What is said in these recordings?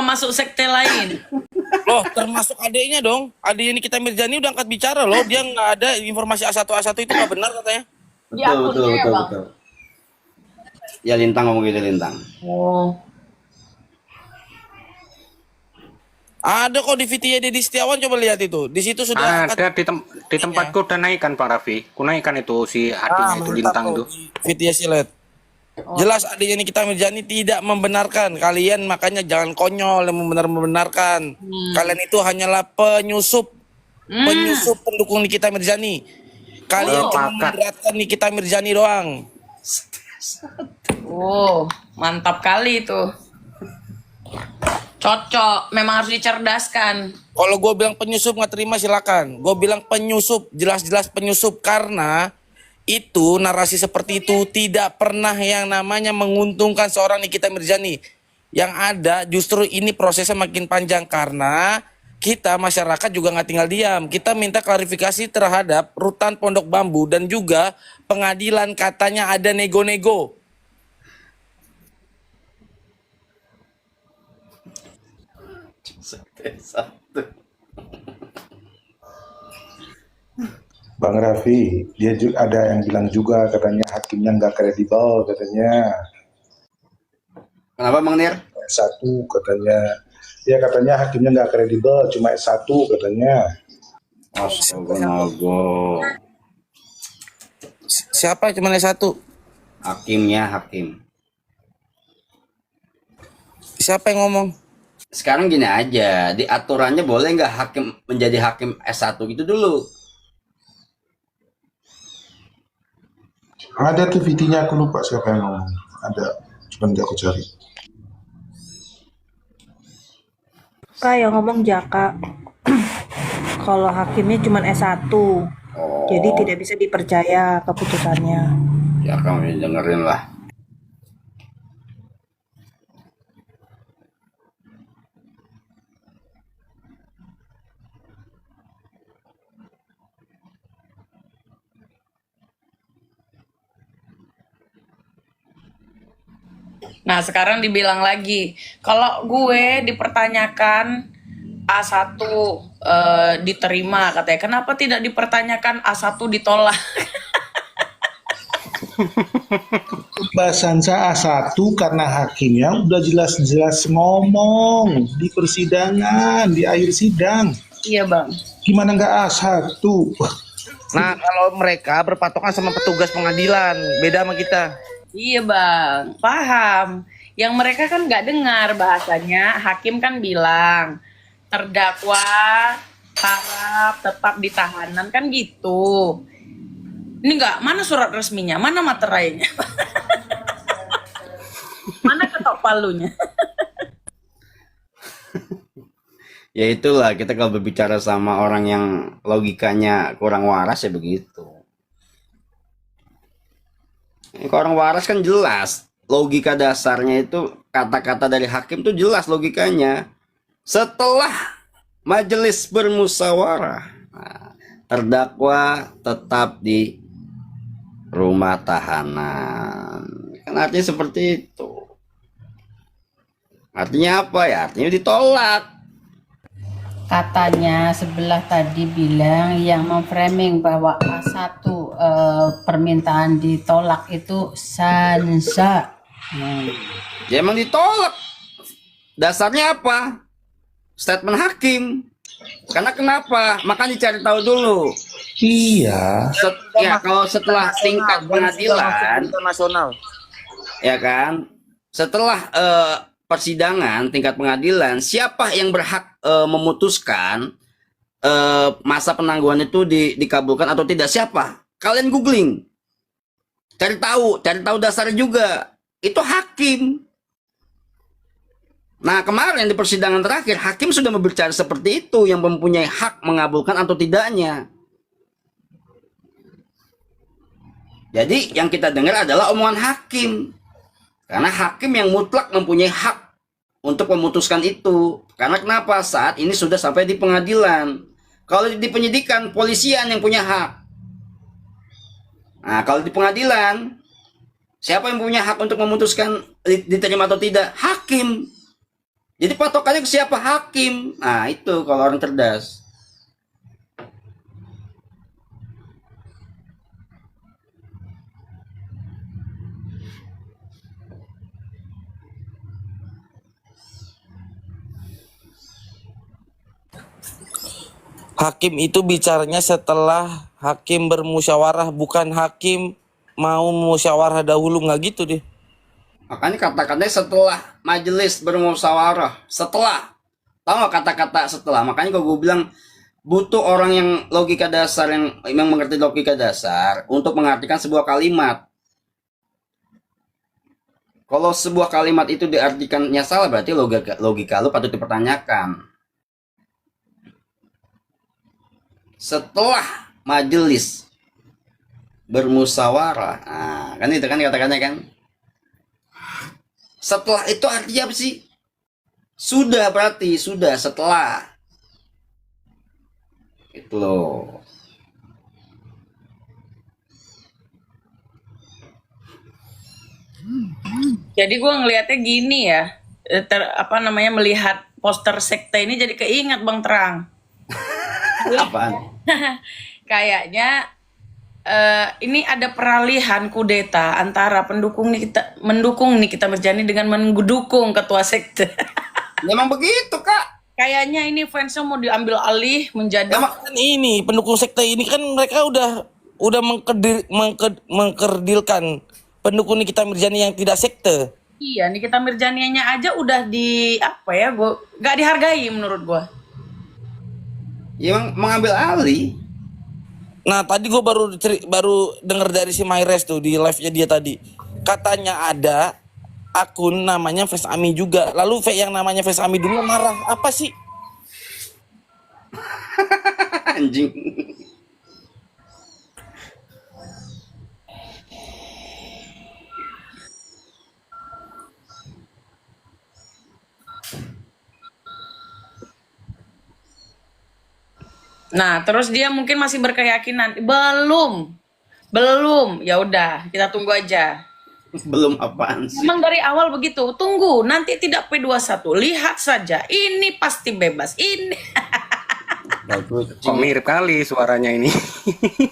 masuk sekte lain? Loh, termasuk adiknya dong. Adiknya Nikita Mirzani udah angkat bicara loh. Dia nggak ada informasi A1 itu nggak benar katanya. Di Betul, akunnya betul, ya, betul, Bang? betul. Ya Lintang ngomong gitu Lintang. Oh. Ada kok di VT Deddy Setiawan, coba lihat itu. Di situ sudah angkat. Ada di tempatku udah naikkan Pak Raffi. Ku naikkan itu si hatinya itu Lintang itu. VT Silet. Jelas adiknya Nikita Mirzani tidak membenarkan. Kalian makanya jangan konyol yang membenarkan. Kalian itu hanyalah penyusup. Penyusup pendukung Nikita Mirzani. Kalian cuma memberatkan Nikita Mirzani doang. Oh, mantap kali itu. Cocok, memang harus dicerdaskan. Kalau gue bilang penyusup nggak terima silakan. Gue bilang penyusup, jelas-jelas penyusup karena itu narasi seperti itu tidak pernah yang namanya menguntungkan seorang Nikita Mirzani. Yang ada justru ini prosesnya makin panjang karena kita masyarakat juga nggak tinggal diam. Kita minta klarifikasi terhadap rutan Pondok Bambu dan juga pengadilan katanya ada nego-nego. Satu. Bang Raffi, dia juga ada yang bilang juga katanya hakimnya nggak kredibel katanya. Kenapa Bang Nir? S1 katanya. Ya katanya hakimnya nggak kredibel, cuma S1 katanya. Astaga. Siapa cuma S1? Hakimnya hakim. Siapa yang ngomong? Sekarang gini aja, di aturannya boleh nggak hakim menjadi hakim S1 gitu dulu? Ada tuh VT-nya, aku lupa siapa yang ngomong. Ada, cuma nggak aku cari. Kak yang ngomong Jaka. Kalau hakimnya cuma S1. Jadi tidak bisa dipercaya keputusannya. Ya kamu dengerin lah. Nah, sekarang dibilang lagi, kalau gue dipertanyakan A1 diterima katanya, kenapa tidak dipertanyakan A1 ditolak? Pembahasan saya A1 karena hakimnya udah jelas-jelas ngomong di persidangan, di akhir sidang. Iya, Bang. Gimana nggak A1? Nah, kalau mereka berpatokan sama petugas pengadilan, beda sama kita. Iya, Bang. Paham. Yang mereka kan nggak dengar bahasanya. Hakim kan bilang terdakwa harap tetap di tahanan kan gitu. Ini nggak, mana surat resminya, mana materainya, mana ketok palunya. Ya itulah, kita kalau berbicara sama orang yang logikanya kurang waras ya begitu. Kalau orang waras kan jelas logika dasarnya itu, kata-kata dari hakim tuh jelas logikanya. Setelah majelis bermusyawarah, terdakwa tetap di rumah tahanan. Kan artinya seperti itu. Artinya apa ya? Artinya ditolak. Katanya sebelah tadi bilang yang memframing bahwa A1 permintaan ditolak itu Sansa. Ya emang ditolak. Dasarnya apa? Statement hakim. Karena kenapa? Maka dicari tahu dulu. Iya. Ya kalau setelah tingkat pengadilan nasional, ya kan, setelah persidangan tingkat pengadilan, siapa yang berhak memutuskan masa penangguhan itu dikabulkan atau tidak? Siapa? Kalian googling, cari tahu dasarnya juga. Itu hakim. Nah kemarin di persidangan terakhir hakim sudah berbicara seperti itu, yang mempunyai hak mengabulkan atau tidaknya. Jadi yang kita dengar adalah omongan hakim. Karena hakim yang mutlak mempunyai hak untuk memutuskan itu. Karena kenapa? Saat ini sudah sampai di pengadilan. Kalau di penyidikan, polisian yang punya hak. Nah, kalau di pengadilan, siapa yang punya hak untuk memutuskan diterima atau tidak? Hakim. Jadi patokannya ke siapa? Hakim. Nah, itu kalau orang cerdas. Hakim itu bicaranya setelah hakim bermusyawarah, bukan hakim mau musyawarah dahulu, nggak gitu deh. Makanya kata-katanya setelah majelis bermusyawarah. Setelah. Tahu nggak kata-kata setelah? Makanya kalau gue bilang butuh orang yang logika dasar, yang mengerti logika dasar untuk mengartikan sebuah kalimat. Kalau sebuah kalimat itu diartikannya salah, berarti logika lu patut dipertanyakan. Setelah majelis bermusyawarah, nah, kan itu kan kata-katanya kan. Setelah itu artinya apa sih? Sudah, berarti sudah setelah. Itu loh. Jadi gue ngelihatnya gini ya, melihat poster sekte ini jadi keinget Bang Terang. Apaan? Kayaknya ini ada peralihan kudeta antara mendukung Nikita Mirzani dengan mendukung ketua sekte. Memang begitu, Kak. Kayaknya ini fansnya mau diambil alih menjadi Kan ini pendukung sekte ini kan mereka udah mengkerdilkan pendukung Nikita Mirzani yang tidak sekte. iya, Nikita Mirzanianya aja udah gak dihargai menurut gue. Ya, mengambil alih. Nah tadi gue baru denger dari si Myres tuh di live-nya dia tadi. Katanya ada akun namanya Face Ami juga. Lalu yang namanya Face Ami dulu marah. Apa sih? Anjing. Nah, terus dia mungkin masih berkeyakinan belum, ya udah kita tunggu aja. Belum apaan sih? Memang dari awal begitu, tunggu nanti tidak P21, lihat saja, ini pasti bebas, ini. Kok mirip kali suaranya ini.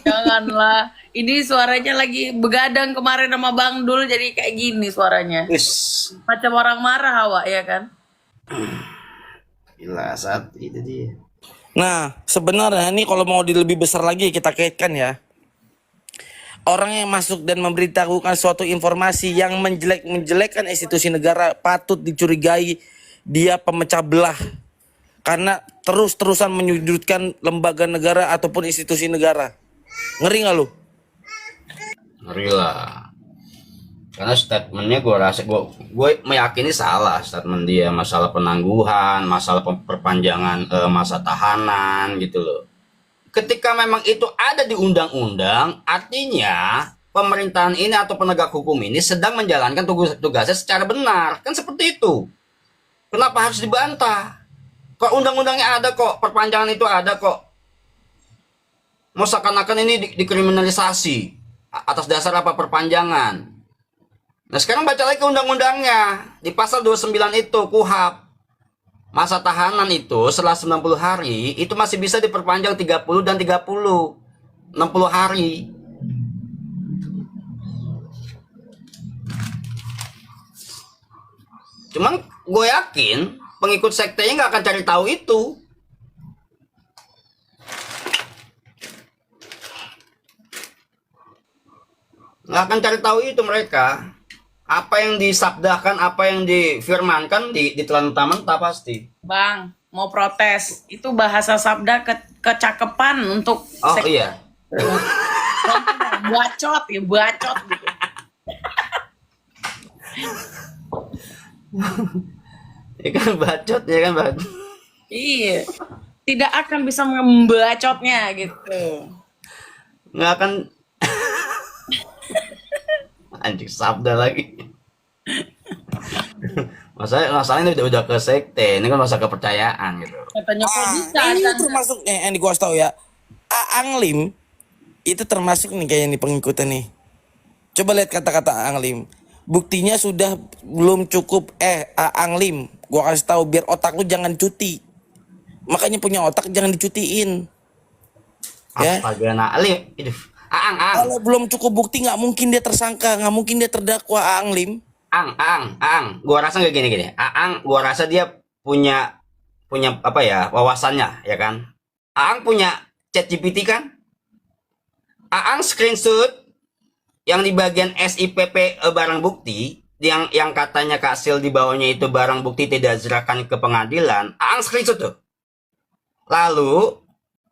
Janganlah, ini suaranya lagi begadang kemarin sama Bang Dul, jadi kayak gini suaranya. Wis. Macam orang marah awak, ya kan? Gila, saat itu dia. Nah sebenarnya ini kalau mau lebih besar lagi kita kaitkan ya. Orang yang masuk dan memberitahukan suatu informasi yang menjelekkan institusi negara patut dicurigai dia pemecah belah. Karena terus-terusan menyudutkan lembaga negara ataupun institusi negara. Ngeri nggak lu? Ngeri lah. Karena statementnya gue meyakini salah statement dia, masalah penangguhan, masalah perpanjangan masa tahanan gitu loh. Ketika memang itu ada di undang-undang, artinya pemerintahan ini atau penegak hukum ini sedang menjalankan tugasnya secara benar. Kan seperti itu. Kenapa harus dibantah? Kok undang-undangnya ada kok, perpanjangan itu ada kok. Mau seakan-akan ini dikriminalisasi atas dasar apa perpanjangan. Nah sekarang baca lagi ke undang-undangnya. Di pasal 29 itu KUHP. Masa tahanan itu setelah 90 hari itu masih bisa diperpanjang 30 dan 30. 60 hari. Cuman gue yakin pengikut sektenya nggak akan cari tahu itu. Nggak akan cari tahu itu mereka. Apa yang disabdakan, apa yang difirmankan ditelan mentah-mentah pasti. Bang, mau protes, itu bahasa sabda kecakepan untuk Oh iya. bacot gitu. Ya kan bacot ya kan bang. Iya, tidak akan bisa membacotnya gitu. Nggak akan. Anjing sabda lagi. Masalahnya udah ke sekte, ini kan masa kepercayaan gitu. Katanya kok bisa. Ini kan? termasuk yang gua kasih tahu ya. Anglim itu termasuk nih kayaknya nih pengikutnya nih. Coba lihat kata-kata Anglim. Buktinya sudah belum cukup Anglim. Gua kasih tahu biar otak lu jangan cuti. Makanya punya otak jangan dicutiin. Ya. Astaga, nah, Lim, Aang, Kalau belum cukup bukti nggak mungkin dia tersangka, nggak mungkin dia terdakwa, Aang Lim. Aang, gua rasa nggak gini. Aang, gua rasa dia punya apa ya, wawasannya, ya kan? Aang punya ChatGPT kan? Aang screenshot yang di bagian SIPP barang bukti yang katanya Kak Sil di bawahnya itu barang bukti tidak diserahkan ke pengadilan. Aang screenshot tuh. Lalu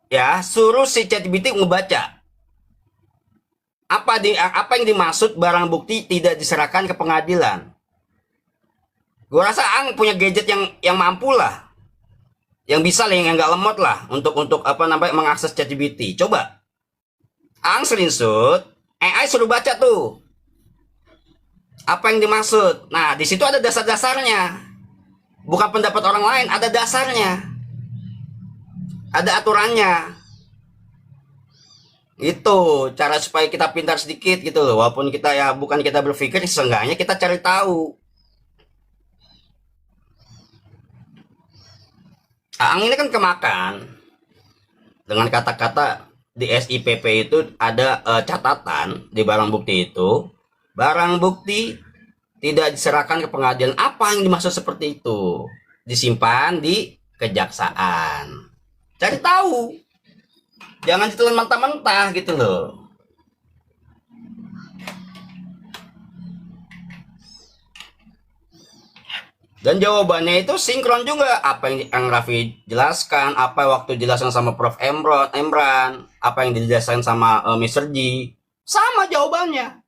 ya suruh si ChatGPT ngebaca apa yang dimaksud barang bukti tidak diserahkan ke pengadilan. Gua rasa Aang punya gadget yang mampu lah, yang bisa lah, yang nggak lemot lah untuk apa namanya mengakses ChatGPT. Coba Aang screenshot, AI suruh baca tuh apa yang dimaksud. Nah di situ ada dasar-dasarnya, bukan pendapat orang lain, ada dasarnya, ada aturannya. Itu cara supaya kita pintar sedikit gitu loh, walaupun kita ya bukan kita berpikir, seenggaknya kita cari tahu. Aang ini kan kemakan dengan kata-kata di SIPP itu ada catatan di barang bukti itu, barang bukti tidak diserahkan ke pengadilan. Apa yang dimaksud seperti itu? Disimpan di kejaksaan. Cari tahu. Jangan ditelan mentah-mentah gitu loh. Dan jawabannya itu sinkron juga. Apa yang Raffi jelaskan, apa waktu jelaskan sama Prof. Emran, apa yang dijelaskan sama Mr. G. Sama jawabannya.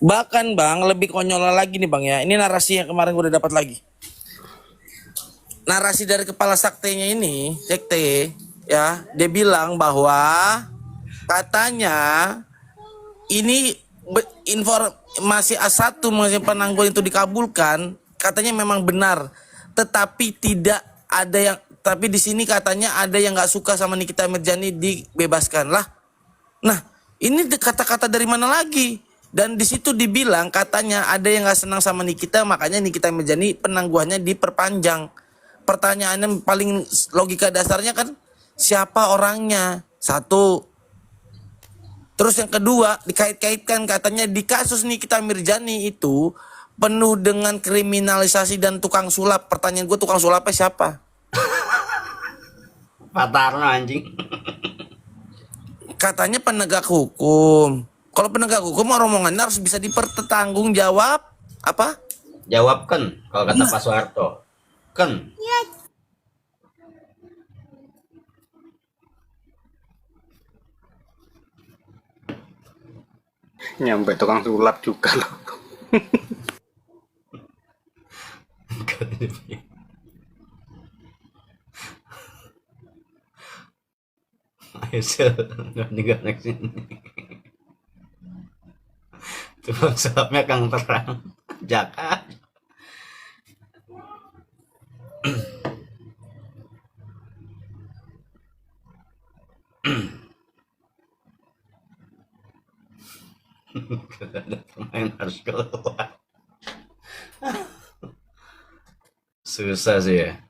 Bahkan Bang, lebih konyol lagi nih Bang ya. Ini narasi yang kemarin gue udah dapat lagi. Narasi dari kepala saktenya ini, sekte, ya, dia bilang bahwa katanya ini informasi A1 mengenai penangguhan itu dikabulkan, katanya memang benar, tetapi tidak ada yang, tapi di sini katanya ada yang nggak suka sama Nikita Mirzani dibebaskan lah. Nah, ini kata-kata dari mana lagi? Dan di situ dibilang katanya ada yang nggak senang sama Nikita, makanya Nikita Mirzani penangguhannya diperpanjang. Pertanyaannya paling logika dasarnya kan siapa orangnya? Satu. Terus yang kedua dikait-kaitkan katanya di kasus Nikita Mirzani itu penuh dengan kriminalisasi dan tukang sulap. Pertanyaan gue, tukang sulapnya siapa? Pak Tarno anjing. Katanya penegak hukum. Kalau penegak hukum omongannya harus bisa dipertanggungjawab. Apa? Jawabkan kalau kata Pak Soeharto. Kan. Nyampe tukang sulap juga loh. Ayo sel, nggak next ini. Tukang sulapnya Kang Terang, Jaka. Ada pemain harus keluar. Susah sih ya.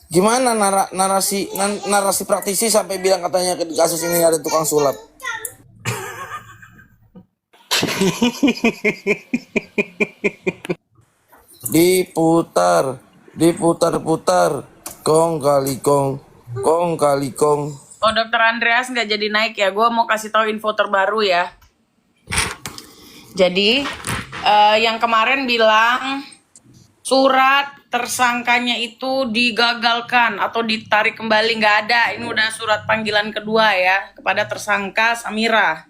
Gimana narasi praktisi sampai bilang katanya di kasus ini ada tukang sulap? Diputar, kong kali kong. Oh, Dokter Andreas nggak jadi naik ya. Gue mau kasih tahu info terbaru ya. Jadi yang kemarin bilang surat tersangkanya itu digagalkan atau ditarik kembali, nggak ada. Ini udah surat panggilan kedua ya kepada tersangka Samira.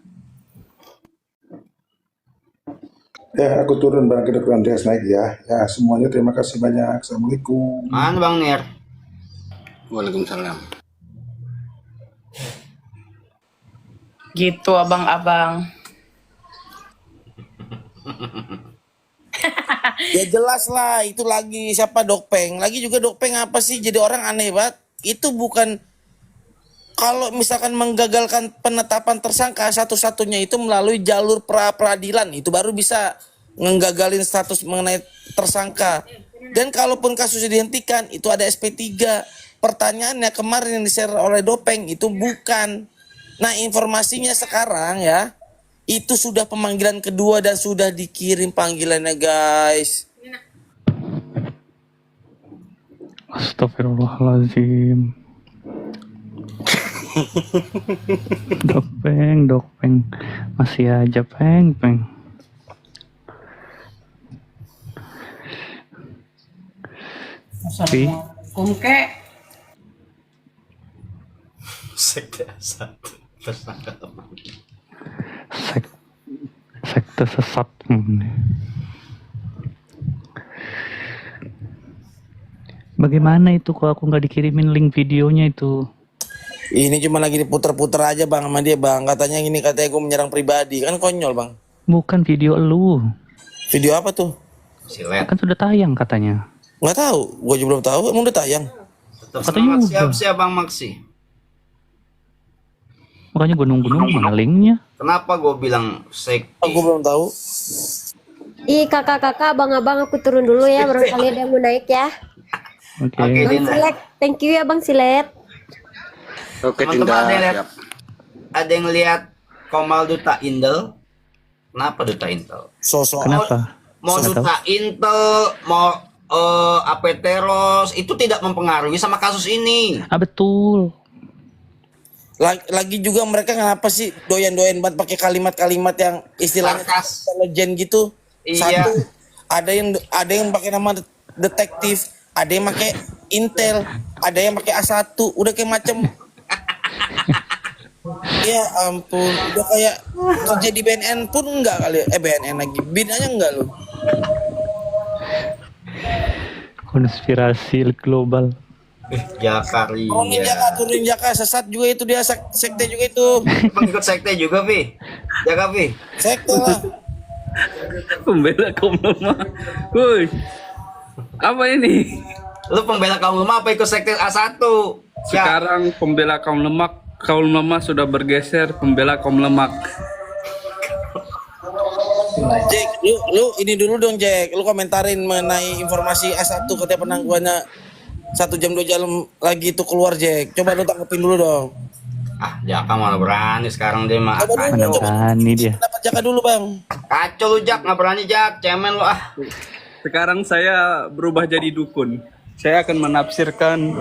Ya, aku turun barang ke Dokter Andreas naik ya. Ya, semuanya terima kasih banyak. Assalamualaikum. Mana Bang Nir? Waalaikumsalam. Gitu abang-abang. Ya jelas lah, itu lagi siapa, Dokpeng. Lagi juga Dokpeng apa sih, jadi orang aneh banget. Itu bukan, kalau misalkan menggagalkan penetapan tersangka, satu-satunya itu melalui jalur pra peradilan. Itu baru bisa ngegagalin status mengenai tersangka. Dan kalaupun kasusnya dihentikan, itu ada SP3. Pertanyaannya kemarin yang di-share oleh Dopeng itu bukan. Nah, informasinya sekarang ya, itu sudah pemanggilan kedua dan sudah dikirim panggilannya, guys. Astagfirullahaladzim. Dok peng, masih aja peng. Assalamualaikum kek. Sekte satu. Sekte sesat. Bagaimana itu kok aku nggak dikirimin link videonya itu? Ini cuma lagi diputer-puter aja bang sama dia bang. Katanya gini, katanya gue menyerang pribadi. Kan konyol bang. Bukan video lu. Video apa tuh? Silet. Kan sudah tayang katanya. Nggak tahu. Gue juga belum tahu. Emang udah tayang? Tetap Katanya semangat. udah. Siap-siap Bang Maksi. Makanya gue nunggu mana linknya. Kenapa gue bilang Oh, gue belum tahu. Ih kakak-kakak, abang-abang aku turun dulu ya, barangkali ada yang mau naik ya. Oke. Oke, Bang Dinda. Silet, thank you ya Bang Silet. Oke, Teman-teman Dinda. ada yang lihat Komal Duta Intel? Kenapa Duta Intel? Sosok. Kenapa? Mau Nggak Duta Intel, mau Apeteros, itu tidak mempengaruhi sama kasus ini. Ah betul. Lagi juga mereka kenapa sih doyan-doyan banget pakai kalimat-kalimat yang istilahnya Sarkas. intelijen gitu. Iya. Satu, ada yang pakai nama detektif, ada yang pakai Intel, ada yang pakai A1, udah kayak macem. Ya ampun, udah kayak kerja di BNN pun enggak kali. BNN lagi, BIN aja enggak lu. Konspirasi global. Jakaria. Turunin Jaka, sesat juga itu dia, sekte juga itu. Emang ikut sekte juga, Vi? Jaka, Vi? Sekte lah. Pembela kaum lemah. Woi. Apa ini? Lu pembela kaum lemah apa ikut sekte A1? Sekarang pembela kaum lemah sudah bergeser pembela kaum lemak. Jack, lu ini dulu dong Jack, lu komentarin mengenai informasi A1 katanya penangguhannya 1 jam 2 jam lagi itu keluar Jack. Coba lu tanggepin dulu dong. Ah, Jaka malah berani sekarang dia mah. Coba Mana dulu, berani dia. dapat Jaka dulu bang. Kacau lu Jak, nggak berani Jak, cemen lu ah. Sekarang saya berubah jadi dukun. Saya akan menafsirkan.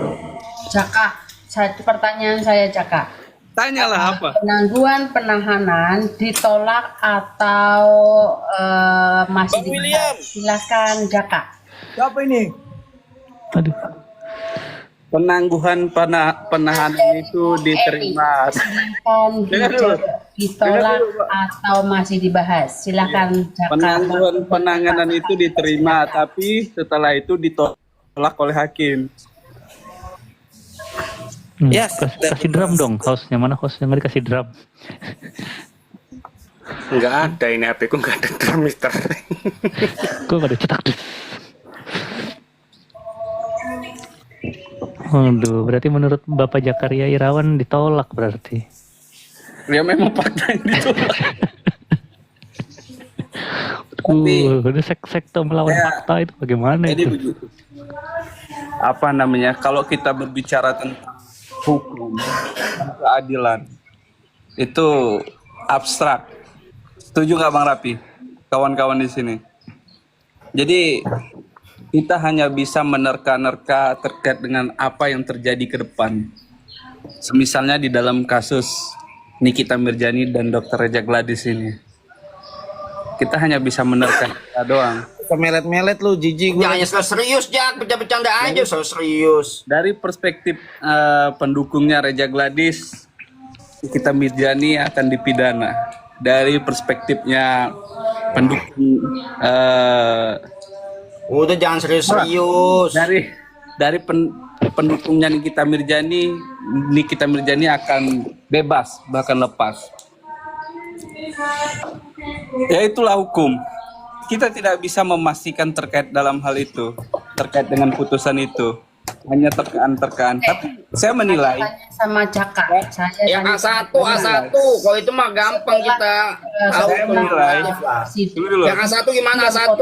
Jaka, satu pertanyaan saya Jaka. Tanyalah apa? Penangguhan penahanan ditolak atau masih Bang William. dibahas? Silakan Jaka. Aduh. Penangguhan penahanan itu diterima. Silakan ditolak atau masih dibahas? Silakan Jaka. Penangguhan penanganan itu diterima, tapi setelah itu ditolak oleh hakim. Ya, Kasih drum dong, hostnya mana hostnya nggak dikasih drum. Nggak ada ini HP ku nggak ada drum, Mister. Kok nggak ada cetak deh. Waduh, berarti menurut Bapak Jakaria Irawan ditolak berarti. Ya memang fakta yang ditolak. Udah sekte melawan fakta itu bagaimana Jadi itu? begitu. Apa namanya? Kalau kita berbicara tentang hukum, keadilan, itu abstrak. Setuju nggak Bang Rapi? Kawan-kawan di sini. Jadi kita hanya bisa menerka-nerka terkait dengan apa yang terjadi ke depan. Semisalnya di dalam kasus Nikita Mirjani dan Dr. Reja Gladys ini. Kita hanya bisa menerka doang. Melet-melet lu jijik gue. Jangan serius Jak, bercanda aja serius. Dari perspektif pendukungnya Reja Gladys, Nikita Mirjani akan dipidana. Dari perspektifnya pendukung Udah jangan serius-serius. dari pendukungnya Nikita Mirjani akan bebas bahkan lepas. Ya itulah hukum. Kita tidak bisa memastikan terkait dalam hal itu, terkait dengan putusan itu. Hanya terkaan-terkaan. Tapi saya menilai Sama Jaka. Yang A1, kalau itu mah gampang kita tahu. saya menilai Yang A1 gimana A1?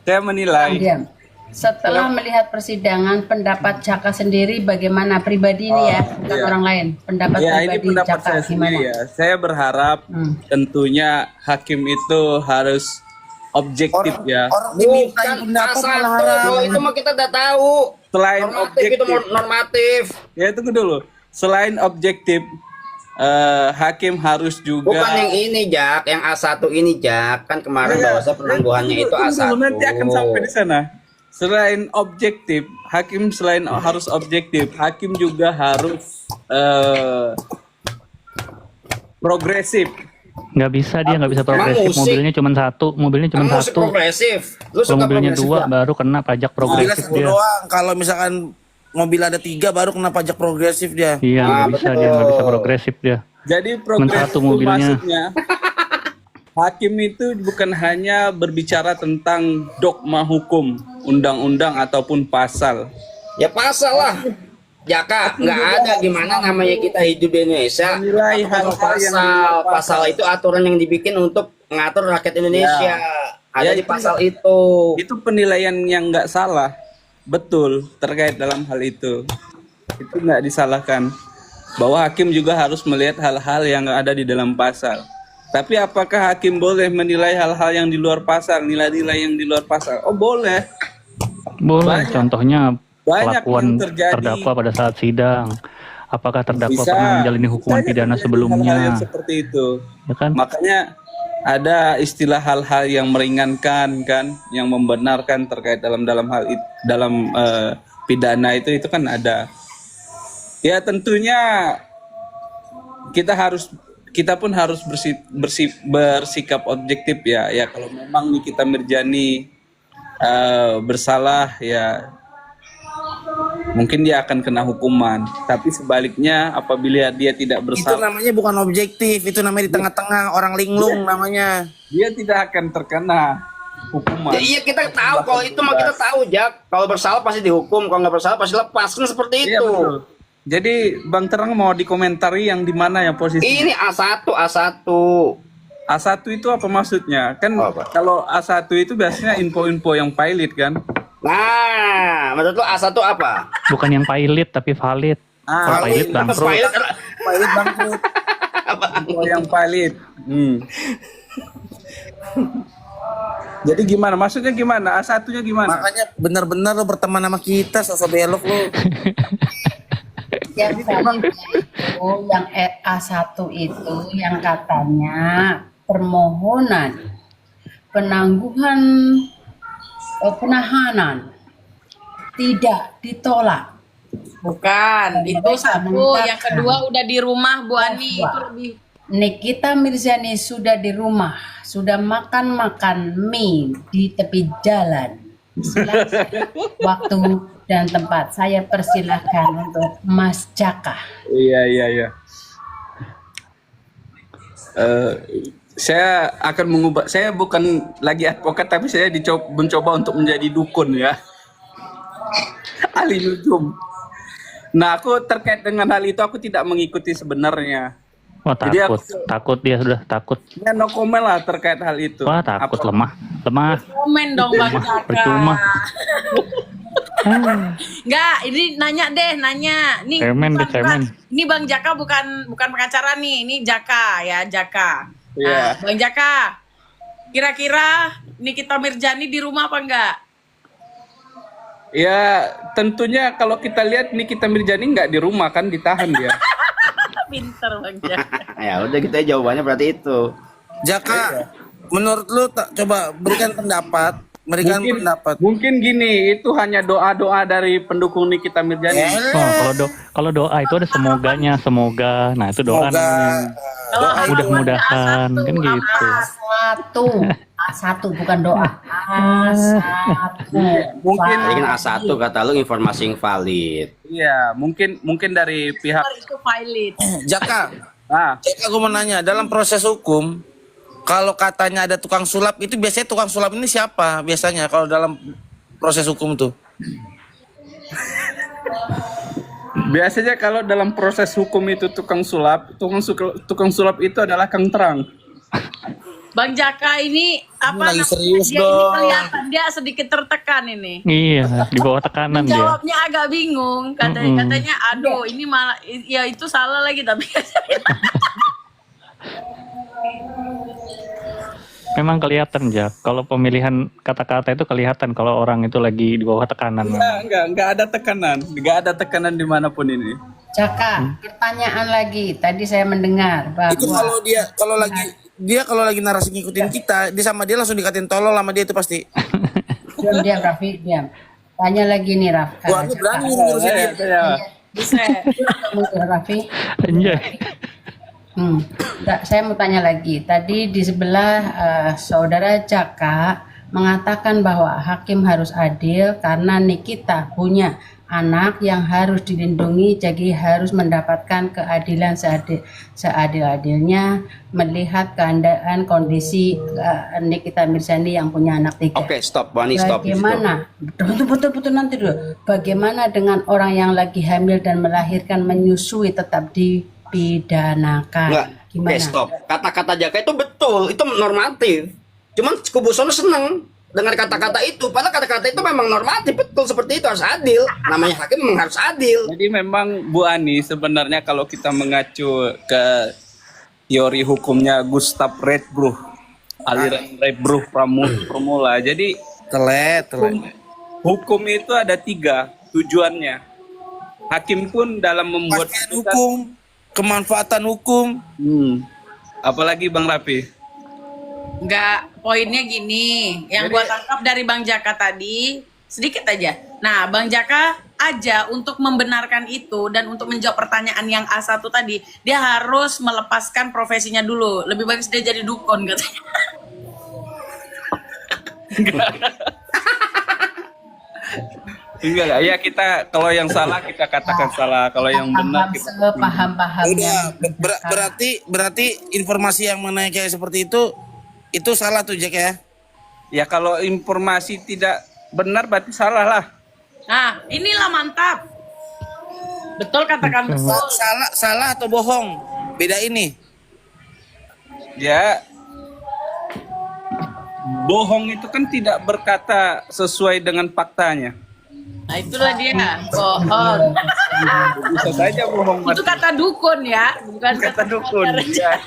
saya menilai Diam. Setelah melihat persidangan, pendapat Jaka sendiri bagaimana? Pribadi ini ya, bukan iya. orang lain. Pendapat Ya, ini pribadi pendapat Jaka saya gimana? sendiri ya. Saya berharap tentunya hakim itu harus objektif ya. Orang diminta Bukan pendapat malah A1, haram. kalau itu mah kita udah tahu. Selain Normatif itu objektif, normatif. ya tunggu dulu. Selain objektif, hakim harus juga. Bukan yang ini, Jak. Yang A1 ini, Jak. Kan kemarin bahasa penangguhannya itu Tunggu A1. dulu, nanti akan sampai di sana. Selain objektif, hakim selain harus objektif, hakim juga harus progresif. Nggak bisa, dia nggak bisa progresif. musik. Mobilnya cuma satu, Kamu musik satu. progresif. Lu Kalau suka mobilnya progresif 2 nggak? baru kena pajak Mobilnya progresif satu dia. doang. Kalau misalkan mobil ada 3 baru kena pajak progresif dia. Iya, nggak bisa, dia nggak bisa progresif dia. Jadi Cuma progresif satu itu mobilnya. maksudnya hakim itu bukan hanya berbicara tentang dogma hukum, undang-undang ataupun pasal. Ya pasal lah. Jaka, nggak ada gimana namanya kita hidup di Indonesia. Menilai Kalau hal-hal yang di luar pasal, pasal. pasal itu aturan yang dibikin untuk mengatur rakyat Indonesia. Ada Ya, di itu- pasal itu. Itu penilaian yang nggak salah, betul terkait dalam hal itu nggak disalahkan, bahwa hakim juga harus melihat hal-hal yang ada di dalam pasal. Tapi apakah hakim boleh menilai hal-hal yang di luar pasal, nilai-nilai yang di luar pasal? Oh boleh. Boleh, Banyak. contohnya Banyak kelakuan yang terjadi. terdakwa pada saat sidang. Apakah terdakwa Bisa. pernah menjalani hukuman Bisa pidana terjadi sebelumnya? hal-hal yang seperti itu. Ya kan? Makanya ada istilah hal-hal yang meringankan kan, yang membenarkan terkait dalam hal itu, dalam pidana itu kan ada. Ya tentunya kita pun harus bersikap objektif ya. Ya kalau memang Nikita Mirjani bersalah ya mungkin dia akan kena hukuman. Tapi sebaliknya apabila dia tidak Itu bersalah, namanya bukan objektif, itu namanya di tengah-tengah orang linglung namanya. dia tidak akan terkena hukuman. Ya, iya kita tahu kalau itu mah kita tahu, Jak. Kalau bersalah pasti dihukum, kalau nggak bersalah pasti lepas, kan seperti Iya itu. betul. Jadi Bang Terang mau dikomentari yang di mana yang posisi Ini A1. A1 itu apa maksudnya? Kan Oh, apa? kalau A1 itu biasanya info-info yang pilot kan? Nah, menurut lu A1 apa? Bukan yang pilot tapi valid. Kalau pilot bangkrut. Pilot bangkrut. Info yang pilot. Jadi gimana? Maksudnya gimana? A1-nya gimana? Makanya benar-benar lo berteman sama kita, sosok belok lo. Yang valid itu, yang A1 itu yang katanya permohonan penangguhan penahanan tidak ditolak. Bukan, itu satu. Yang kedua udah di rumah Bu Ani. Itu lebih Nikita Mirzani sudah di rumah, sudah makan mie di tepi jalan. Silakan waktu dan tempat. Saya persilahkan untuk Mas Jaka. Iya. Saya akan mengubah. Saya bukan lagi advokat, tapi saya mencoba untuk menjadi dukun ya. Ahli nujum. Nah, aku terkait dengan hal itu aku tidak mengikuti sebenarnya. Wah, Jadi takut dia sudah takut. Ya no comment lah terkait hal itu. Wah, takut, lemah. komen dong Bang Jaka. Percuma. Enggak, ini nanya deh, nanya. Nih, Cemen deh, bukan- cemen. Ini Bang Jaka bukan pengacara nih, ini Jaka ya, Jaka. Iya. Nah, Bang Jaka, kira-kira Nikita Mirjani di rumah apa enggak? Ya, tentunya kalau kita lihat Nikita Mirjani nggak di rumah kan, ditahan dia. Pinter Bang Jaka. Ya udah kita jawabannya berarti itu. Jaka, menurut lu coba berikan pendapat, Mungkin gini, itu hanya doa-doa dari pendukung Nikita Mirjani. Oh, kalau doa itu ada semoganya, semoga. Nah, itu doa namanya. Mudah-mudahan kan gitu. A1 bukan doa. A1. Mungkin Jadi kan A1 kata lu informasi yang valid. iya, mungkin dari pihak Itu pilot. Jaka, ah Jaka gue mau nanya, dalam proses hukum, kalau katanya ada tukang sulap, itu biasanya tukang sulap ini siapa biasanya kalau dalam proses hukum tuh? biasanya kalau dalam proses hukum itu tukang sulap itu adalah Kang Terang. Bang Jaka ini apa lagi namanya, serius dia ini dong. kelihatan dia sedikit tertekan ini. Iya, di bawah tekanan dia. Jawabnya agak bingung, katanya aduh ini malah ya itu salah lagi tapi Memang kelihatan ya, kalau pemilihan kata-kata itu kelihatan kalau orang itu lagi di bawah tekanan. Enggak ada tekanan. Enggak ada tekanan dimanapun ini. Jaka, pertanyaan lagi. Tadi saya mendengar bahwa Itu kalau lagi narasi ngikutin kita, dia sama dia langsung dikatain tolol sama dia itu pasti. diam Raffi, diam. Tanya lagi nih Raffi. Wah, ini berani ngurusin dia. Raffi. Anjay. Saya mau tanya lagi. Tadi di sebelah saudara Jaka mengatakan bahwa hakim harus adil karena Nikita punya anak yang harus dilindungi, jadi harus mendapatkan keadilan seadil-adilnya melihat keadaan kondisi Nikita Mirzani yang punya anak 3. Oke, stop, Bani, stop. Bagaimana? Betul nanti dulu. Bagaimana dengan orang yang lagi hamil dan melahirkan menyusui tetap dipidanakan? Enggak. Gimana? Oke, stop. Kata-kata Jaka itu betul, itu normatif. Cuman kubu sono seneng dengan kata-kata itu, padahal kata-kata itu memang normatif, betul seperti itu, harus adil. Namanya hakim memang harus adil. Jadi memang Bu Ani sebenarnya kalau kita mengacu ke teori hukumnya Gustav Redbruch, aliran Redbruch formula. Jadi Telet. hukum itu ada 3 tujuannya. Hakim pun dalam membuat Kepastian hukum, kemanfaatan hukum. Apalagi Bang Raffi. Enggak, poinnya gini, yang gua tangkap dari Bang Jaka tadi sedikit aja. Nah, Bang Jaka aja untuk membenarkan itu dan untuk menjawab pertanyaan yang A1 tadi, dia harus melepaskan profesinya dulu. Lebih bagus dia jadi dukun katanya. Enggak, ya kita kalau yang salah kita katakan salah, kalau yang benar kita Paham-pahamnya. Berarti informasi yang mengenai kayak seperti itu salah tuh Jack ya. Ya kalau informasi tidak benar berarti salah lah. Nah, inilah mantap. Betul katakan betul. Salah atau bohong? Beda ini. Ya, bohong itu kan tidak berkata sesuai dengan faktanya. Nah, itulah dia. Bohong. Bisa saja bohong. Itu kata dukun ya, bukan kata dukun. Ya.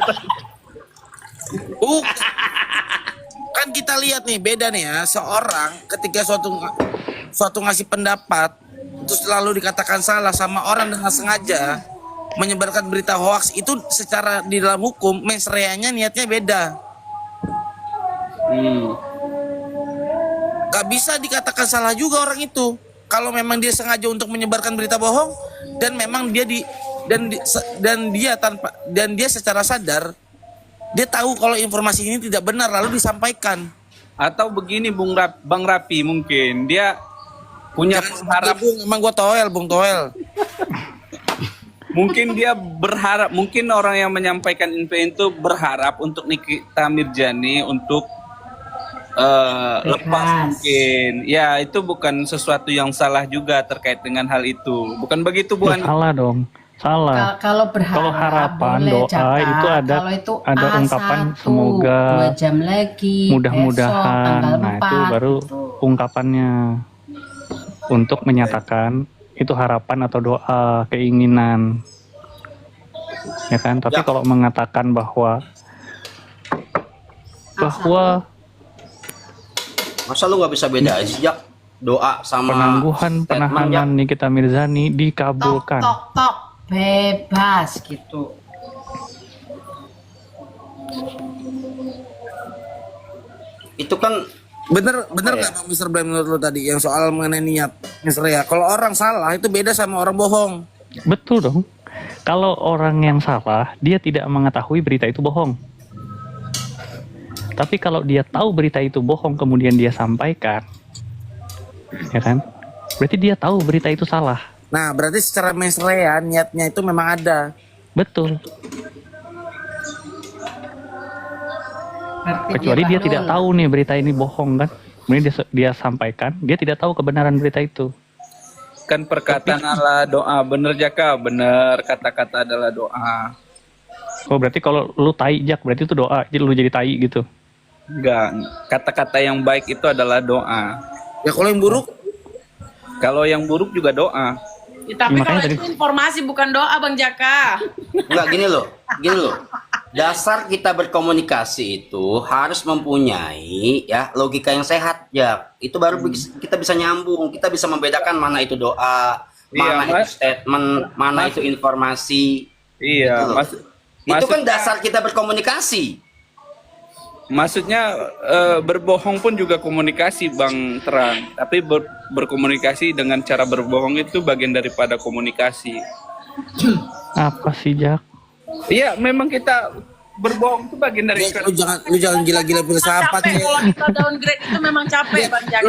Kan kita lihat nih beda nih ya, seorang ketika suatu ngasih pendapat terus lalu dikatakan salah sama orang dengan sengaja menyebarkan berita hoax, itu secara di dalam hukum mens reanya niatnya beda. Gak bisa dikatakan salah juga orang itu kalau memang dia sengaja untuk menyebarkan berita bohong dan memang dia dia secara sadar dia tahu kalau informasi ini tidak benar lalu disampaikan. Atau begini Bang Rapi, mungkin dia punya harap. Emang gua Bung Toel. Mungkin dia berharap, mungkin orang yang menyampaikan info itu berharap untuk Nikita Mirzani untuk lepas mungkin. Ya, itu bukan sesuatu yang salah juga terkait dengan hal itu. Bukan begitu Bu Ani? Salah dong. Salah. Kalau harapan boleh, doa Jaka. itu ada ungkapan semoga, 2 jam lagi, mudah-mudahan. besok, Nah, itu 4, baru ungkapannya untuk menyatakan itu harapan atau doa, keinginan. Ya kan? Tapi kalau mengatakan bahwa masa lu nggak bisa beda sejak doa sama penangguhan penahanan Nikita Mirzani dikabulkan. tok bebas gitu. Itu kan bener nggak Bang Mr. Bram menurut lo tadi yang soal mengenai niat Mr. ya? Kalau orang salah itu beda sama orang bohong. Betul dong. Kalau orang yang salah, dia tidak mengetahui berita itu bohong. Tapi kalau dia tahu berita itu bohong kemudian dia sampaikan, ya kan? Berarti dia tahu berita itu salah. Nah, berarti secara mens rea niatnya itu memang ada. Betul. Kecuali dia tidak tahu nih berita ini bohong kan. Kemudian dia sampaikan, dia tidak tahu kebenaran berita itu. Kan perkataan adalah doa, bener Jaka, bener kata-kata adalah doa. Oh berarti kalau lu tai Jak, berarti itu doa, jadi lu jadi tai gitu. Enggak, kata-kata yang baik itu adalah doa. Ya kalau yang buruk, Kalau yang buruk juga doa. Ya, tapi Ya, makanya kalau tadi- itu informasi bukan doa Bang Jaka. Enggak, gini loh. Dasar kita berkomunikasi itu harus mempunyai ya logika yang sehat ya. Itu baru kita bisa nyambung, kita bisa membedakan mana itu doa, mana Iya, itu statement, mana itu informasi. Iya, Gitu loh. Itu kan maksudnya- dasar kita berkomunikasi. Maksudnya berbohong pun juga komunikasi Bang Terang. Tapi berkomunikasi dengan cara berbohong itu bagian daripada komunikasi. Apa sih Jak? Iya, memang kita berbohong itu bagian dari Jack, lu jangan gila-gila filsafat Capek ya. kalau kita downgrade itu memang capek Bang Jaka.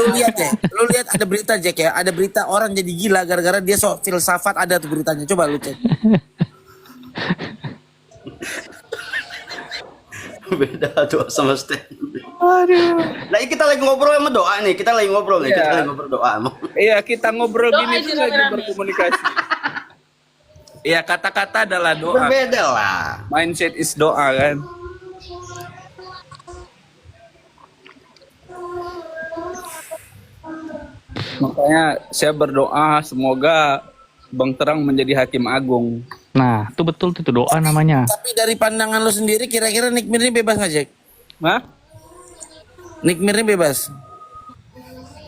Lu lihat ada berita Jack ya, ada berita orang jadi gila gara-gara dia sok filsafat, ada tuh beritanya. Coba lu cek. Beda doa sama statement. Aduh. Nah, ini kita lagi ngobrol sama doa nih. Kita lagi ngobrol nih. Iya. Kita lagi ngobrol doa. Iya, kita ngobrol Doa gini aja tuh lagi rame-rame. berkomunikasi. Iya, kata-kata adalah doa. Berbeda lah. Mindset is doa kan. Makanya saya berdoa semoga Bang Terang menjadi hakim agung. Nah, itu betul itu doa namanya. Tapi dari pandangan lu sendiri kira-kira Nick Mir ini bebas nggak Jack? Hah? Nick Mir ini bebas.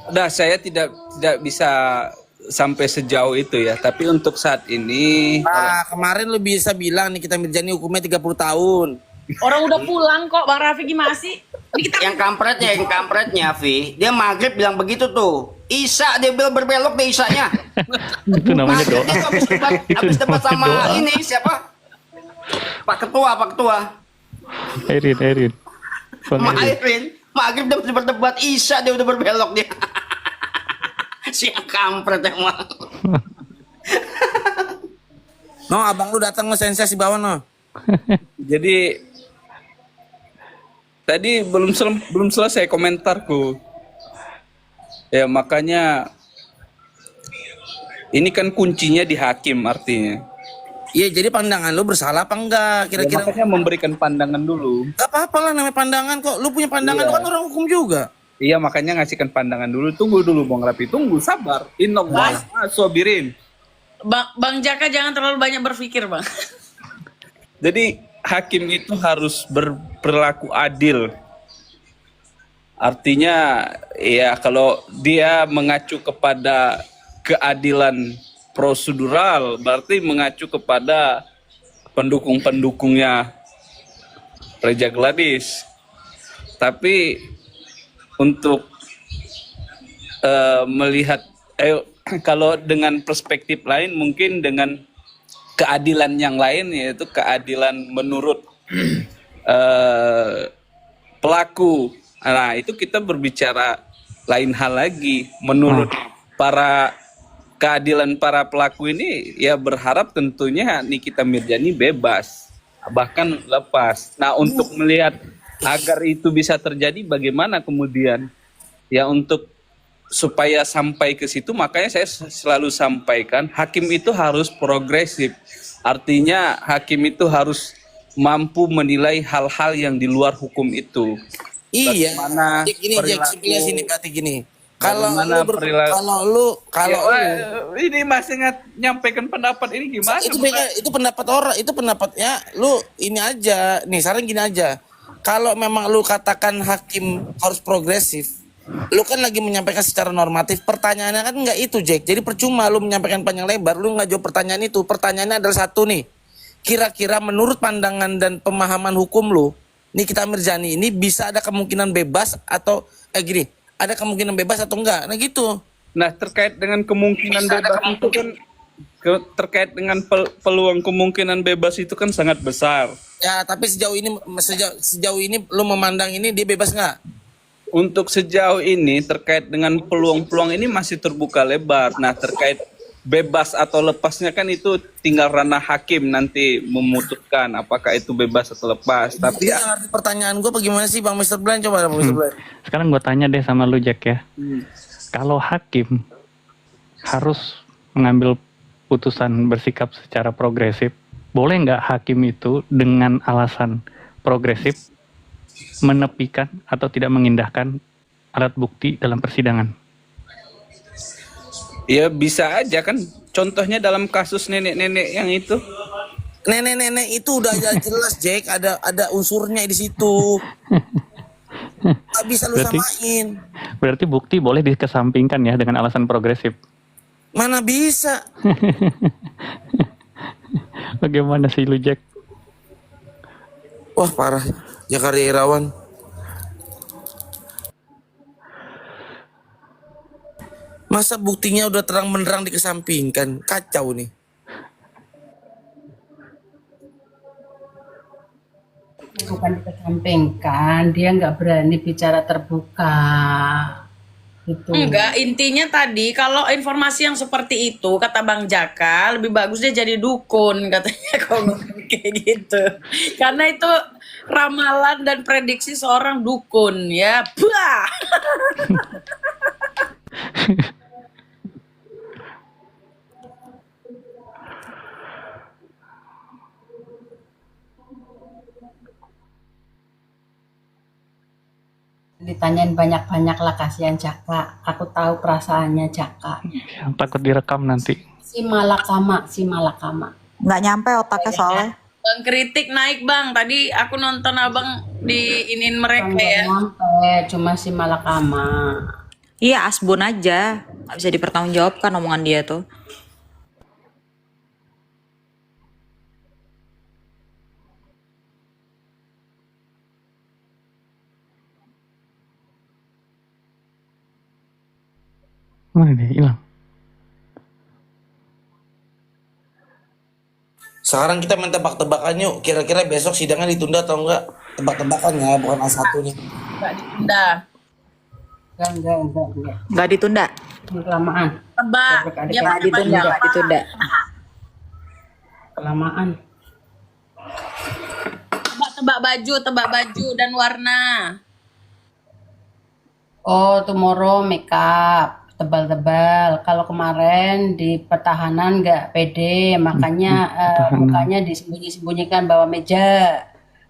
Udah, saya tidak bisa sampai sejauh itu ya. Tapi untuk saat ini, Nah, kemarin lu bisa bilang nih kita Mirjani hukumnya 30 tahun. Orang udah pulang kok Bang Rafi gimana sih? Ini kita Yang kampretnya, Vi, dia maghrib bilang begitu tuh. Isya dia bilang berbelok deh Isyanya. Itu namanya Maghrib doa. dia Itu habis debat namanya sama doa. ini siapa? Pak Ketua. Erin. Bang Sama Erin. Airin. Maghrib dia masih berdebat, Isya dia udah berbelok dia. Si kampret emang. No, abang lu datang nge-sensasi bawah no. jadi tadi belum selesai komentarku. Ya makanya ini kan kuncinya di hakim artinya. Iya, jadi pandangan lu bersalah apa enggak? Ya, Kira-kira makanya memberikan pandangan dulu. Gak apa-apa lah namanya pandangan kok. Lu punya pandangan, Iya. lu kan orang hukum juga. Iya makanya ngasihkan pandangan dulu. Tunggu dulu Bang Rapi, tunggu sabar. Innallaha sabirin. Bang Jaka jangan terlalu banyak berpikir Bang. Jadi hakim itu harus berperilaku adil. Artinya ya kalau dia mengacu kepada keadilan prosedural berarti mengacu kepada pendukung-pendukungnya Reja Gladys. Tapi untuk melihat kalau dengan perspektif lain mungkin dengan keadilan yang lain yaitu keadilan menurut pelaku. Nah, itu kita berbicara lain hal lagi. Menurut keadilan para pelaku ini ya berharap tentunya Nikita Mirjani bebas bahkan lepas. Nah, untuk melihat agar itu bisa terjadi bagaimana kemudian ya untuk supaya sampai ke situ makanya saya selalu sampaikan hakim itu harus progresif. Artinya hakim itu harus mampu menilai hal-hal yang di luar hukum itu. Iya. Bagaimana Jack, gini Jack, perilaku- simpelnya sini berarti gini. Kalau Bagaimana lu perilaku- kalau Ya, lu ini masih nyampaikan pendapat ini gimana? itu pendapat orang, itu pendapatnya lu ini aja. Nih, sekarang gini aja. Kalau memang lu katakan hakim harus progresif, lu kan lagi menyampaikan secara normatif. Pertanyaannya kan enggak itu, Jack. Jadi percuma lu menyampaikan panjang lebar, lu nggak jawab pertanyaan itu. Pertanyaannya adalah satu nih. Kira-kira menurut pandangan dan pemahaman hukum lu, Nikita Mirjani ini bisa ada kemungkinan bebas atau gini, ada kemungkinan bebas atau enggak? Nah gitu. Nah, terkait dengan kemungkinan bebas itu kan terkait dengan peluang kemungkinan bebas itu kan sangat besar. Ya, tapi sejauh ini lu memandang ini dia bebas nggak? Untuk sejauh ini terkait dengan peluang-peluang ini masih terbuka lebar. Nah, terkait bebas atau lepasnya kan itu tinggal ranah hakim nanti memutuskan apakah itu bebas atau lepas. Tapi Yang arti pertanyaan gue bagaimana sih Bang Mr. Blan? Coba Bang Mr. Blan. Sekarang gue tanya deh sama lu Jack ya. Kalau hakim harus mengambil putusan bersikap secara progresif, boleh nggak hakim itu dengan alasan progresif menepikan atau tidak mengindahkan alat bukti dalam persidangan? Ya bisa aja kan. Contohnya dalam kasus nenek-nenek yang itu. Nenek-nenek itu udah jelas Jack, ada unsurnya di situ. Gak bisa lu samain. Berarti bukti boleh dikesampingkan ya dengan alasan progresif. Mana bisa? Bagaimana sih lu, Jack? Wah parah, Jakarta Irawan. Masa buktinya udah terang menerang dikesampingkan? Kacau nih. Bukan dikesampingkan, dia nggak berani bicara terbuka. Gitu. Enggak, intinya tadi kalau informasi yang seperti itu kata Bang Jaka lebih bagus dia jadi dukun katanya kalau ngomong kayak gitu. Karena itu ramalan dan prediksi seorang dukun ya. Bah. Ditanyain banyak-banyak lah, kasihan Jaka. Aku tahu perasaannya Jaka. Yang takut direkam nanti. Si malakama. Nggak nyampe otaknya soalnya. Bang kritik naik Bang. Tadi aku nonton Abang diinin mereka Nggak ya. nyampe, cuma si malakama. Iya, asbun aja. Nggak bisa dipertanggungjawabkan omongan dia tuh. Mana dia hilang? Sekarang kita main tebak-tebakan yuk. Kira-kira besok sidangnya ditunda atau enggak? Tebak-tebakan ya, bukan A1-nya. Enggak ditunda. Enggak. Nggak ditunda. Kelamaan. Tebak. Dia Nggak ditunda, nggak ditunda. Kelamaan. Tebak baju dan warna. Oh, tomorrow makeup tebal-tebal. Kalau kemarin di pertahanan nggak pede, makanya mukanya disembunyi-sembunyikan bawah meja.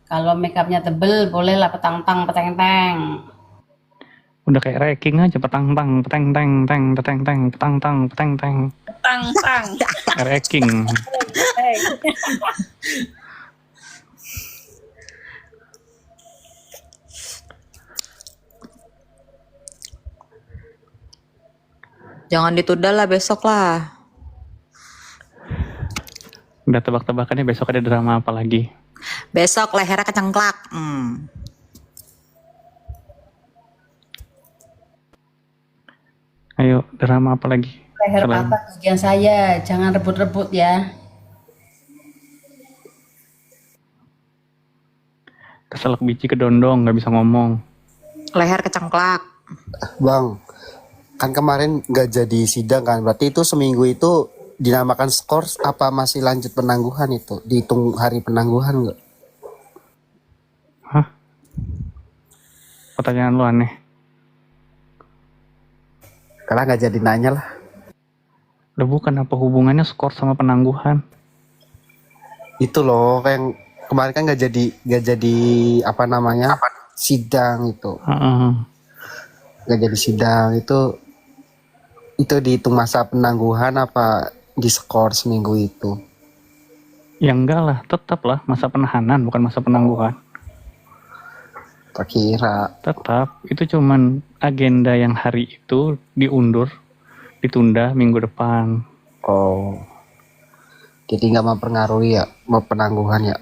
Kalau makeupnya tebel, bolehlah petang-tang, peteng-teng. Udah kayak ranking aja, petang-tang, peteng-teng, peteng-teng, petang-tang, peteng-teng. Petang-tang. Ranking. Jangan ditunda lah, besok lah. Udah tebak-tebakannya besok ada drama apa lagi? Besok lehernya kecengklak. Ayo, drama apa lagi? Leher patah bagian saya, jangan rebut-rebut ya. Keselak biji kedondong, nggak bisa ngomong. Leher kecengklak. Bang, kan kemarin nggak jadi sidang kan, berarti itu seminggu itu dinamakan skors apa masih lanjut penangguhan itu? Dihitung hari penangguhan nggak? Hah? Pertanyaan lu aneh. Karena nggak jadi nanya lah. Udah bukan apa hubungannya skor sama penangguhan? Itu loh, kayak yang kemarin kan nggak jadi apa namanya sidang itu. Nggak jadi sidang itu dihitung masa penangguhan apa di skor seminggu itu? Ya enggak lah, tetap lah masa penahanan bukan masa penangguhan. Tak kira. Tetap, itu cuman agenda yang hari itu diundur, ditunda minggu depan. Oh, jadi nggak mempengaruhi ya mau penangguhan ya?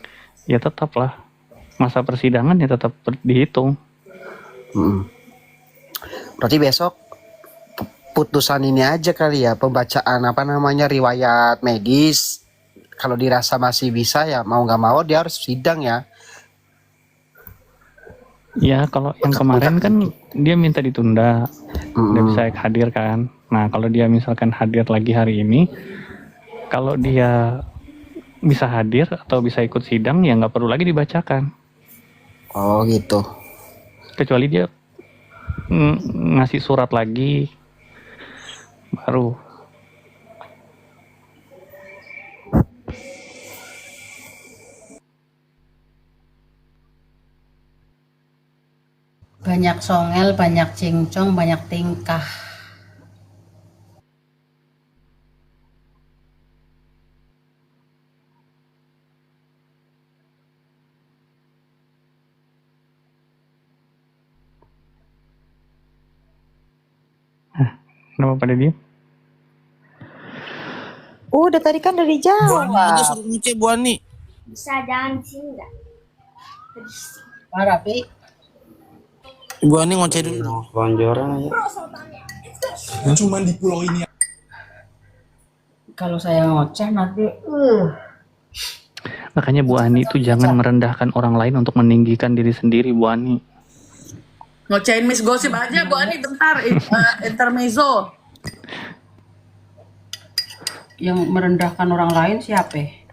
Ya tetap lah, masa persidangan ya tetap dihitung. Berarti besok putusan ini aja kali ya, pembacaan apa namanya riwayat medis. Kalau dirasa masih bisa ya mau nggak mau dia harus sidang ya. Ya kalau yang kemarin kan dia minta ditunda, udah bisa hadir kan. Nah kalau dia misalkan hadir lagi hari ini, kalau dia bisa hadir atau bisa ikut sidang ya nggak perlu lagi dibacakan. Oh gitu. Kecuali dia ngasih surat lagi baru. banyak songel, banyak cincong, banyak tingkah. Kenapa pada diem? Udah tadi kan dari Bu Ani aja jawab. suruh ngecek Bu Ani. Bisa jangan sini nggak? Parah, Pi. Bu Ani ngoceh dulu. Bonjoran aja. Cuman di pulau ini. Kalau saya ngoceh nanti Makanya Bu Ani itu jangan merendahkan orang lain untuk meninggikan diri sendiri, Bu Ani. Ngocehin Miss Gosip aja, Bu Ani bentar, intermezzo. yang merendahkan orang lain siapa?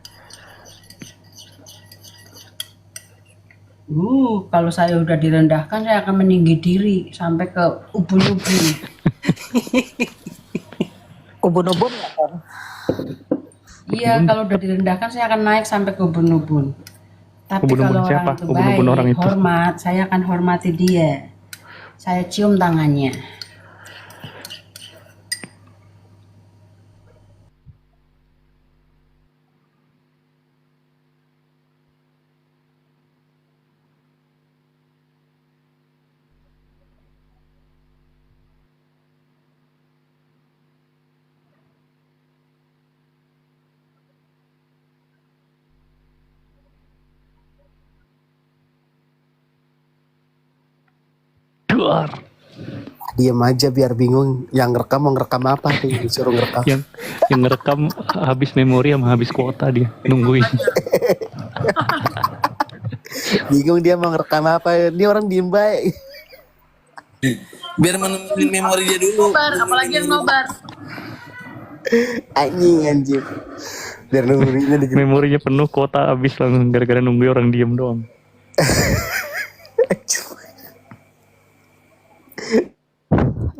Kalau saya udah direndahkan, saya akan meninggi diri sampai ke ubun-ubun. Ubun-ubun nggak kan? Iya, kalau udah direndahkan, saya akan naik sampai ke ubun-ubun. Tapi Ubun-ubun kalau siapa? orang itu Ubun-ubun baik, orang itu. hormat, saya akan hormati dia. Saya cium tangannya. Duar. Diam aja biar bingung. Yang ngerekam mau ngerekam apa tuh? Disuruh ngerekam. Yang ngerekam habis memori sama habis kuota dia nungguin. Bingung dia mau ngerekam apa. Dia orang diem baik. Biar menemukan memori dia dulu. Nobar, apalagi yang nobar. Anjing. Biar nungguinnya di Memorinya penuh, kuota habis langsung gara-gara nunggu orang diem doang.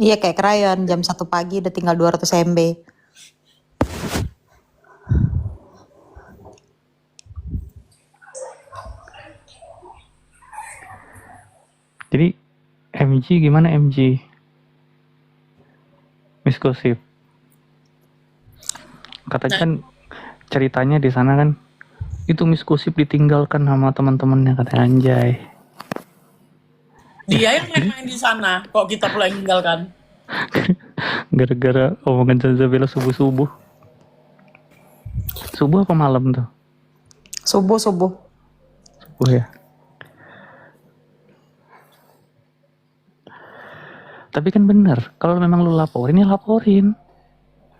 Iya kayak krayon jam 1 pagi udah tinggal 200 MB. Jadi MG gimana MG? Miss Gosip. Katanya kan ceritanya di sana kan itu Miss Gosip ditinggalkan sama teman-temannya, katanya anjay. Dia yang main di sana, kok kita pula yang tinggalkan. Gara-gara omongan Zazabela subuh-subuh. Subuh apa malam tuh? Subuh. Subuh ya. Tapi kan bener, kalau memang lu laporin ya laporin.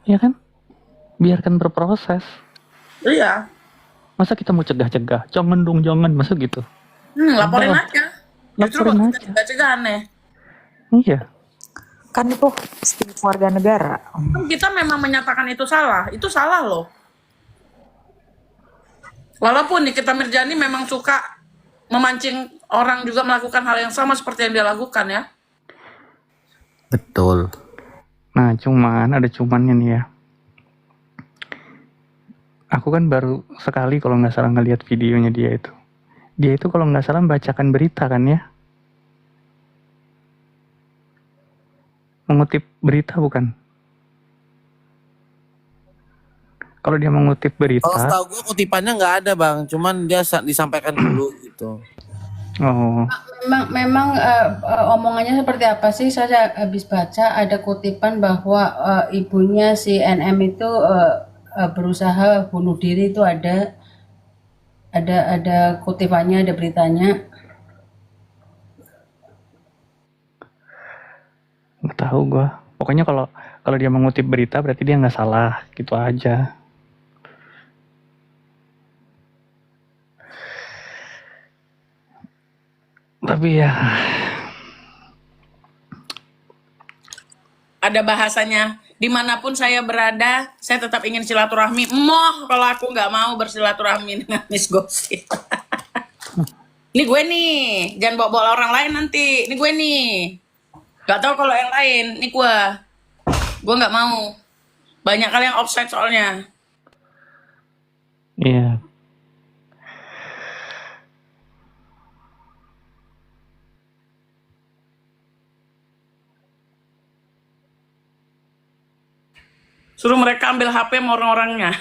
Ya kan? Biarkan berproses. Iya. Masa kita mau cegah-cegah? Jangan dong, jangan. Masa gitu? Laporin Udah. aja. Justru Laporin kok kita cegah aneh. Iya. Kan itu setiap warga negara. Kan kita memang menyatakan itu salah loh. Walaupun Nikita Mirjani memang suka memancing orang juga melakukan hal yang sama seperti yang dia lakukan ya. Betul. Nah, ada cumannya nih ya. Aku kan baru sekali kalau nggak salah ngeliat videonya dia itu. Dia itu kalau nggak salah membacakan berita kan ya. Mengutip berita bukan? Kalau dia mengutip berita. Kalau setahu gue kutipannya nggak ada bang, cuman dia disampaikan dulu gitu. Oh. Memang omongannya seperti apa sih? Saya habis baca ada kutipan bahwa ibunya si NM itu berusaha bunuh diri, itu ada kutipannya, ada beritanya. Nggak tahu gue. Pokoknya kalau dia mengutip berita berarti dia nggak salah, gitu aja. Tapi ya Ada bahasanya, dimanapun saya berada, saya tetap ingin silaturahmi. Moh, kalau aku nggak mau bersilaturahmi dengan Miss Gosip. Ini gue nih, jangan bawa-bawa orang lain nanti. Ini gue nih, nggak tahu kalau yang lain. Ini gue nggak mau. Banyak kali yang offside soalnya. iya. Suruh mereka ambil HP sama orang-orangnya.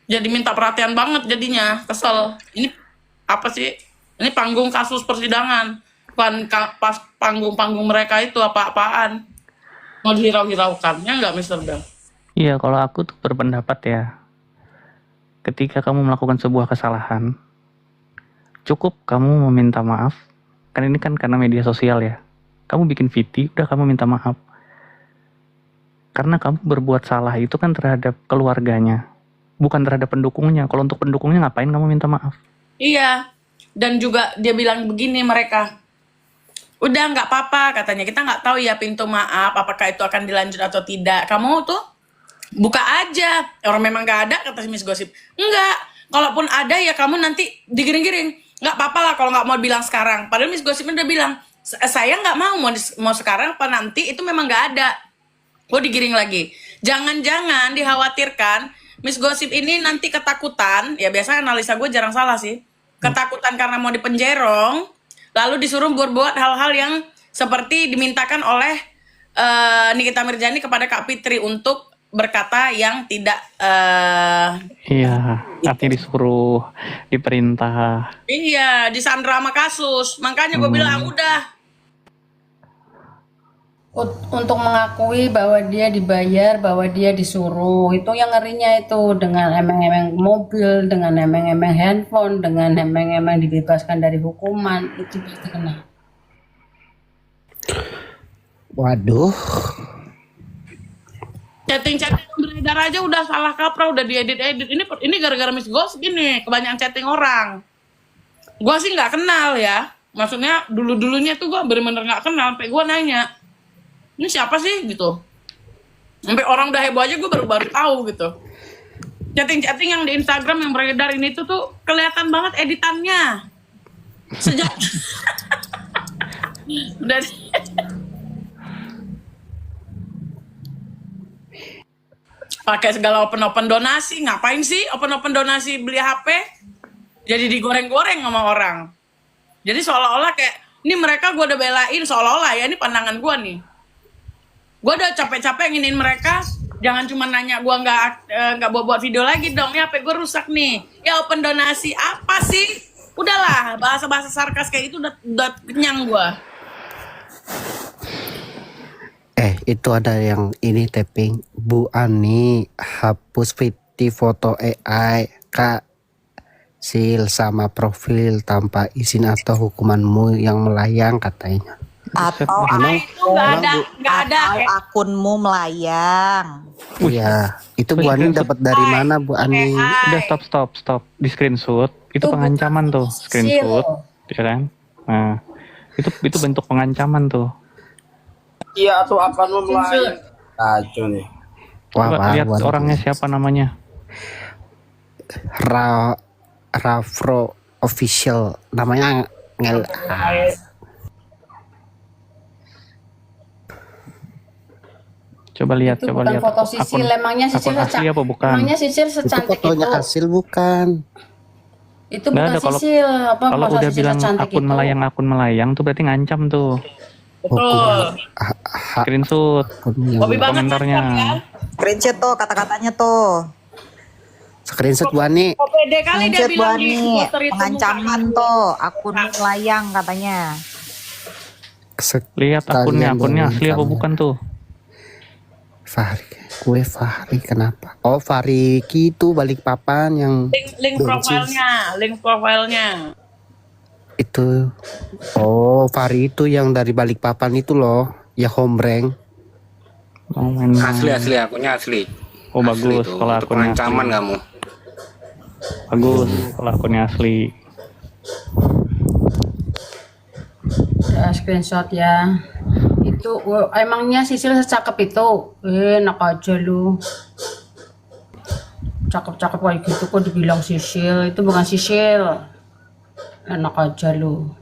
Jadi minta perhatian banget jadinya, kesel. Ini apa sih? Ini panggung kasus persidangan. Bukan pas panggung-panggung mereka itu apa-apaan. Mau dihirau-hiraukan, ya nggak Mr. Bell? Iya, kalau aku tuh berpendapat ya, ketika kamu melakukan sebuah kesalahan, cukup kamu meminta maaf. Kan ini kan karena media sosial ya. Kamu bikin VT, udah kamu minta maaf. Karena kamu berbuat salah itu kan terhadap keluarganya, bukan terhadap pendukungnya. Kalau untuk pendukungnya ngapain kamu minta maaf? Iya. Dan juga dia bilang begini mereka, udah nggak apa-apa katanya, kita nggak tahu ya pintu maaf apakah itu akan dilanjut atau tidak, kamu tuh buka aja, orang memang nggak ada kata Miss Gosip. Enggak, kalaupun ada ya kamu nanti digiring-giring, nggak apa-apa lah kalau nggak mau bilang sekarang. Padahal Miss Gosip udah bilang, saya nggak mau sekarang apa nanti, itu memang nggak ada. Gue digiring lagi, jangan-jangan dikhawatirkan Miss Gosip ini nanti ketakutan, ya biasanya analisa gue jarang salah sih, ketakutan karena mau dipenjerong, lalu disuruh berbuat hal-hal yang seperti dimintakan oleh Nikita Mirzani kepada Kak Fitri untuk berkata yang tidak Iya, artinya disuruh, diperintah. iya, disandra sama kasus. Makanya gue bilang udah. Untuk mengakui bahwa dia dibayar, bahwa dia disuruh, itu yang ngerinya itu, dengan emeng-emeng mobil, dengan emeng-emeng handphone, dengan emeng-emeng dibebaskan dari hukuman, itu pasti kena. Waduh. Chatting-chatting beredar aja udah salah kaprah, udah diedit-edit. Ini gara-gara Miss Ghost gini, kebanyakan chatting orang. Gue sih nggak kenal ya, maksudnya dulu-dulunya tuh gue bener-bener nggak kenal, sampai gue nanya, ini siapa sih gitu. Sampai orang udah heboh aja gue baru tahu gitu. Chatting-chatting yang di Instagram yang beredar ini tuh kelihatan banget editannya. Sejak udah pakai segala open donasi, ngapain sih open donasi beli HP? Jadi digoreng-goreng sama orang. Jadi seolah-olah kayak ini mereka gue udah belain, seolah-olah ya, ini pandangan gue nih. Gue udah capek-capek nginin mereka, jangan cuma nanya gue nggak buat video lagi dong, ya HP gue rusak nih. Ya open donasi apa sih? Udahlah, bahasa-bahasa sarkas kayak itu udah kenyang gue. Itu ada yang ini tapping, Bu Ani hapus VT foto AI Kak Sil sama profil tanpa izin atau hukumanmu yang melayang katanya. Atau nggak ada akunmu melayang. Iya, itu Bu Ani dapat dari mana Bu Ani? Udah stop. Di screenshot, itu pengancaman tuh, screenshot, ya kan? Nah, itu bentuk pengancaman tuh. Iya, atau apa melayang? Kacau nih. Coba lihat orangnya siapa namanya. Rafro official namanya Coba lihat, Itu bukan foto Sisil, emangnya Sisil asli apa bukan? Emangnya Sisil secantik itu? Fotonya hasil bukan. Itu bukan Ada, Sisil. Apa kalau masa udah Sisil bilang secantik akun itu? melayang tuh berarti ngancam tuh. Betul. Screenshot komentarnya. Screenshot tuh kata-katanya tuh. Screenshot Bu Ani. OPD kali dia Screenshot bilang di Buani, Twitter itu pengancaman tuh, akun melayang katanya. Lihat akunnya asli apa bukan tuh? Fahri kenapa? Oh Fahri itu Balikpapan yang link profilnya. Itu. Oh Fahri itu yang dari Balikpapan itu loh, ya hombreng. Asli akunnya asli. Oh asli bagus tuh. kalau Untuk akunnya pengancaman asli. kamu. Bagus kalau akunnya asli. Ya, screenshot ya. Itu emangnya Sisil secakep itu? Enak aja lu. Cakep-cakep kayak gitu kok dibilang Sisil. Itu bukan Sisil. Enak aja lu.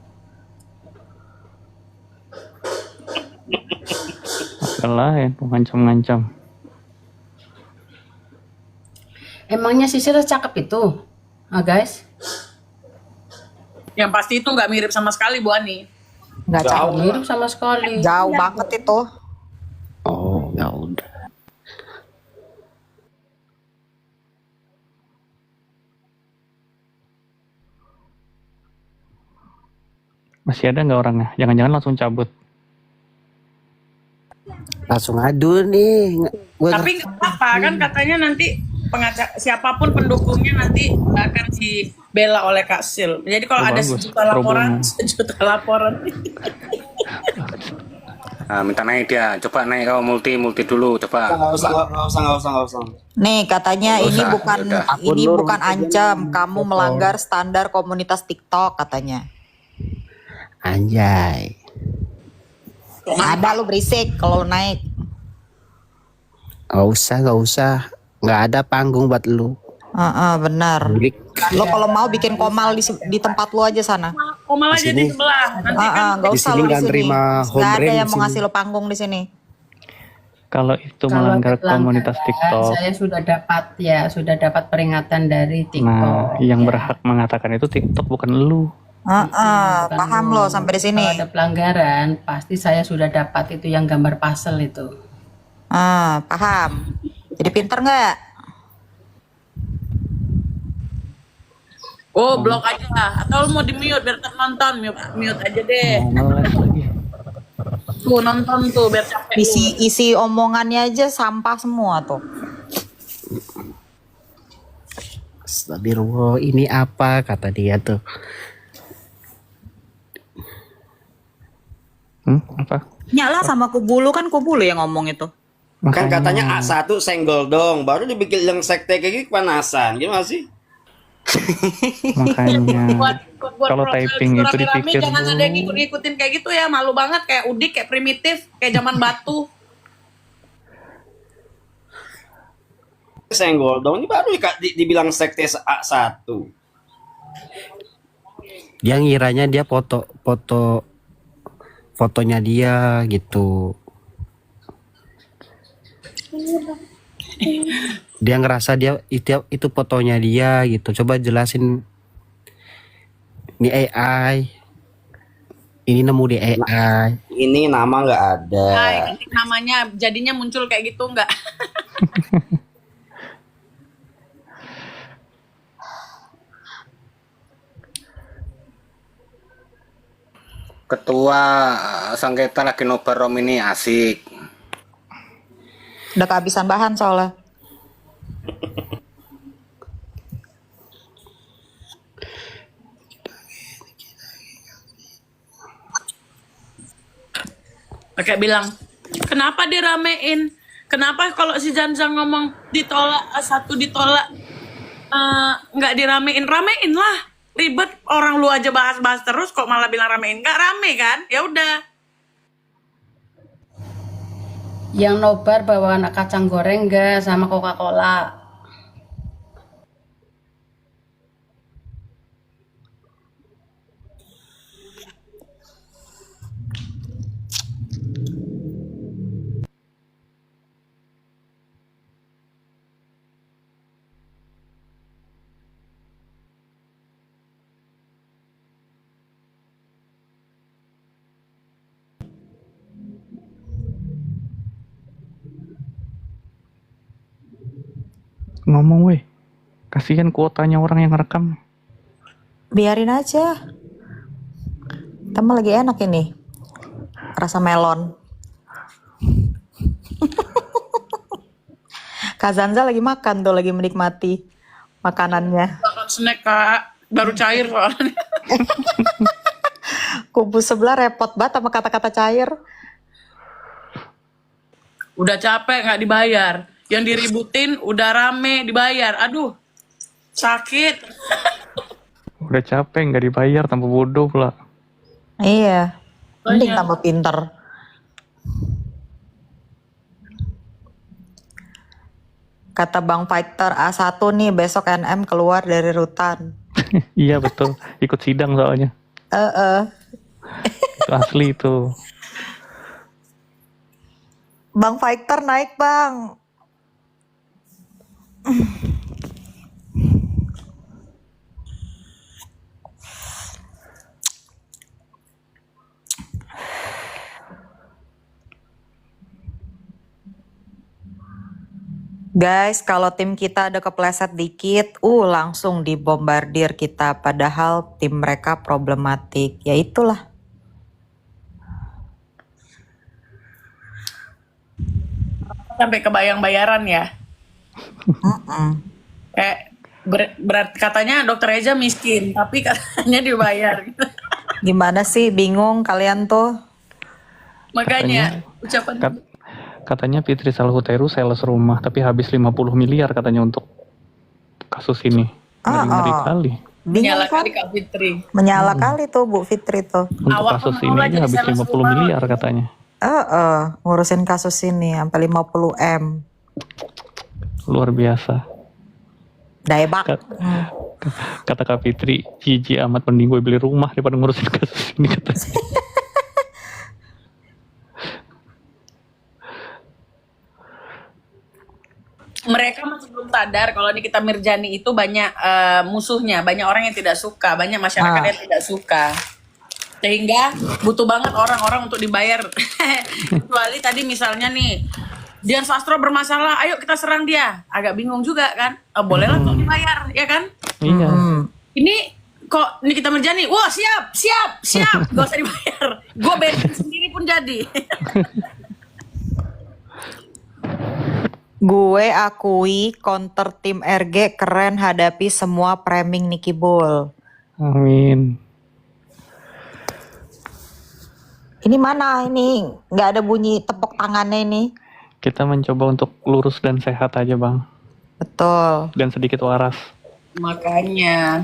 Apalah ya, ngancam-ngancam. Emangnya Sisil secakep itu? Guys? Yang pasti itu nggak mirip sama sekali Bu Ani. Nggak Jauh campur lah. hidup sama sekali. Jauh banget itu. Oh, ya udah. Masih ada nggak orangnya? Jangan-jangan langsung cabut. Langsung adu nih. Tapi nggak apa-apa kan katanya nanti pengacara siapapun pendukungnya nanti akan dibela oleh Kak Sil. Jadi kalau Oh, ada bagus. sejuta laporan, Pro bono. sejuta laporan. Nah, minta naik dia. Coba naik kau multi dulu, coba. Nggak usah. Nih katanya Nggak ini usah, bukan udah. ini bukan ancam, kamu melanggar standar komunitas TikTok katanya. Anjay. Ada lu berisik kalau lu naik. Gak usah. Nggak ada panggung buat lu. Benar. Lo kalau mau bikin komal di tempat lu aja sana. Komal aja di sebelah. Nanti kan Nggak di usah sini lu di nggak sini. nerima home Nggak ada brand yang di mau sini. ngasih lo panggung di sini. Kalau itu Kalau melanggar ada pelanggaran, komunitas TikTok, saya sudah dapat peringatan dari nah TikTok. yang ya. berhak mengatakan itu TikTok bukan lu. Bukan Paham lu. lo sampai di sini. Kalau ada pelanggaran, pasti saya sudah dapat itu yang gambar puzzle itu. Paham. Jadi pinter nggak? Oh, blok aja lah. Atau lu mau di mute biar nonton, mute aja deh. Mau ngeles lagi. Tuh nonton tuh biar capek. Isi omongannya aja sampah semua tuh. Astagfirullah, ini apa kata dia tuh? Apa? Nyala sama kubulu kan kubulu yang ngomong itu. Kan katanya A1 senggol dong, baru dibikin yang sekte kayak gitu kepanasan. Gimana sih? Makanya Buat kalau proses typing itu rame-rame, dipikir jangan ada yang dulu. ngikutin kayak gitu ya, malu banget kayak udik, kayak primitif, kayak zaman batu. Senggol dong, ini baru dibilang sekte A1. Dia ngiranya dia fotonya dia gitu. Dia ngerasa dia itu fotonya dia gitu. Coba jelasin. Ini AI. Ini nemu di AI. Ini nama nggak ada. Ketik namanya jadinya muncul kayak gitu enggak? Ketua sengketa lagi nobar Rom ini asik. Udah kehabisan bahan soalnya. Oke bilang, kenapa diramein? Kenapa kalau si Zanza ngomong ditolak, satu ditolak, nggak diramein? Ramein lah. Ribet orang lu aja bahas-bahas terus kok malah bilang ramein. Nggak rame kan? Ya udah. Yang nobar bawa anak kacang goreng enggak sama Coca-Cola. Ngomong weh. Kasihan kuotanya orang yang rekam. Biarin aja. Kita mah lagi enak ini. Rasa melon. Kak Zanza lagi makan tuh, lagi menikmati makanannya. Makan snack kak, baru cair soalnya. Kubu sebelah repot banget sama kata-kata cair. Udah capek nggak dibayar. Yang diributin udah rame dibayar. Aduh, sakit. Udah capek nggak dibayar tambah bodoh pula. Iya. Mending Banyak. tambah pinter. Kata Bang Fighter A1 nih besok NM keluar dari rutan. Iya betul. Ikut sidang soalnya. Itu asli itu. Bang Fighter naik bang. Guys, kalau tim kita ada kepleset dikit, langsung dibombardir kita. Padahal tim mereka problematik. Ya itulah. Sampai kebayang bayaran ya. Kayak berat katanya Dokter Eza miskin, tapi katanya dibayar. Gimana sih? Bingung kalian tuh? Makanya ucapan Katanya Fitri Salhuteru sales rumah, tapi habis 50 miliar katanya untuk kasus ini. Ngeri kali. menyala Bingung kan? kali Kak Fitri. Menyala kali tuh Bu Fitri tuh. Untuk kasus ini aja habis 50 miliar katanya. Ngurusin kasus ini sampai 50 M. Luar biasa. Daebak. Kata Kak Fitri, jijik amat, mending gue beli rumah daripada ngurusin kasus ini katanya. Mereka masih belum sadar kalau Nikita Mirjani itu banyak musuhnya, banyak orang yang tidak suka, banyak masyarakat yang tidak suka. Sehingga butuh banget orang-orang untuk dibayar. Kecuali tadi misalnya nih, Dian Sastro bermasalah, ayo kita serang dia. Agak bingung juga kan, bolehlah untuk dibayar, ya kan? Iya. Ini kok Nikita Mirjani, wah siap, gak usah dibayar. Gue bensin sendiri pun jadi. Gue akui counter tim RG keren hadapi semua framing Nicky Bull. Amin. Ini mana ini? Nggak ada bunyi tepuk tangannya ini. Kita mencoba untuk lurus dan sehat aja, Bang. Betul. Dan sedikit waras. Makanya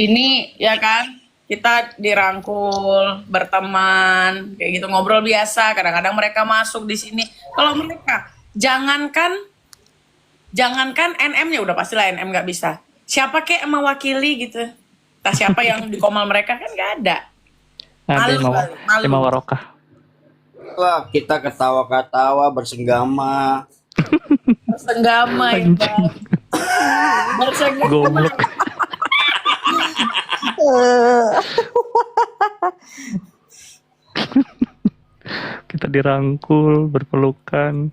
ini ya kan, kita dirangkul, berteman, kayak gitu, ngobrol biasa. Kadang-kadang mereka masuk di sini. Kalau mereka, jangankan NM-nya, udah pastilah NM nggak bisa. Siapa kayak mewakili gitu? Entah siapa yang di komal mereka kan nggak ada. Ada Ima Warokah. Wah, kita ketawa-ketawa bersenggama. Bersenggama ya kan? Bersenggama. Goblok. Kita dirangkul, berpelukan.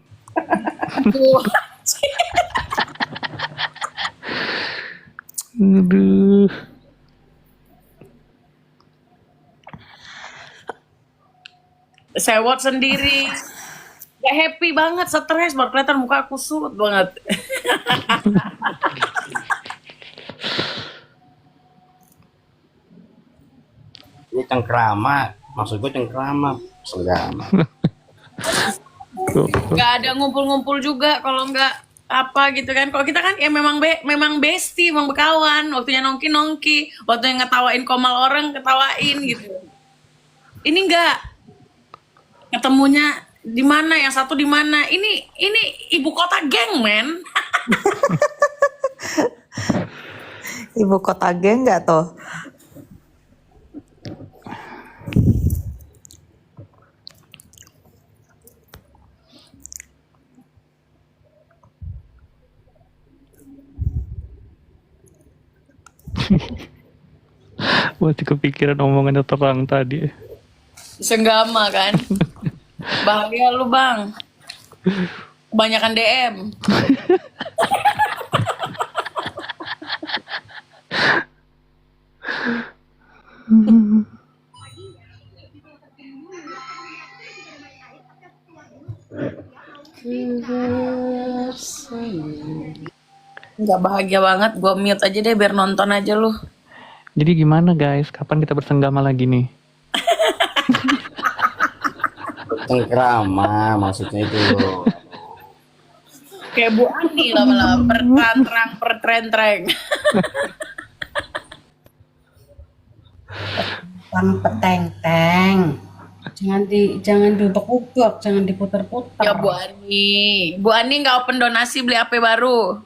Aduh. Sewot sendiri. Gak happy banget, stres, baru kelihatan muka aku surut banget. Ini cengkrama, maksud gue cengkrama, senggama. Gak ada ngumpul-ngumpul juga kalau nggak apa gitu kan. Kalau kita kan ya memang bestie, memang berkawan. Waktunya nongki-nongki, waktunya ngetawain komal orang, ketawain gitu. Ini enggak. Ketemunya di mana, yang satu di mana. Ini ibu kota geng, men. Ibu kota geng nggak tuh? Masih kepikiran omongannya terang tadi. Senggama kan. Bahagia lu, Bang. Kebanyakan DM. Nggak bahagia banget, gue mute aja deh biar nonton aja lu. Jadi gimana guys, kapan kita bersenggama lagi nih? Cengkrama maksudnya itu loh. Kayak Bu Ani lama-lama pertantrang pertrentreng. Peteng-teng. Jangan diubek-ubek, jangan diputer-puter. Ya Bu Ani nggak open donasi beli HP baru.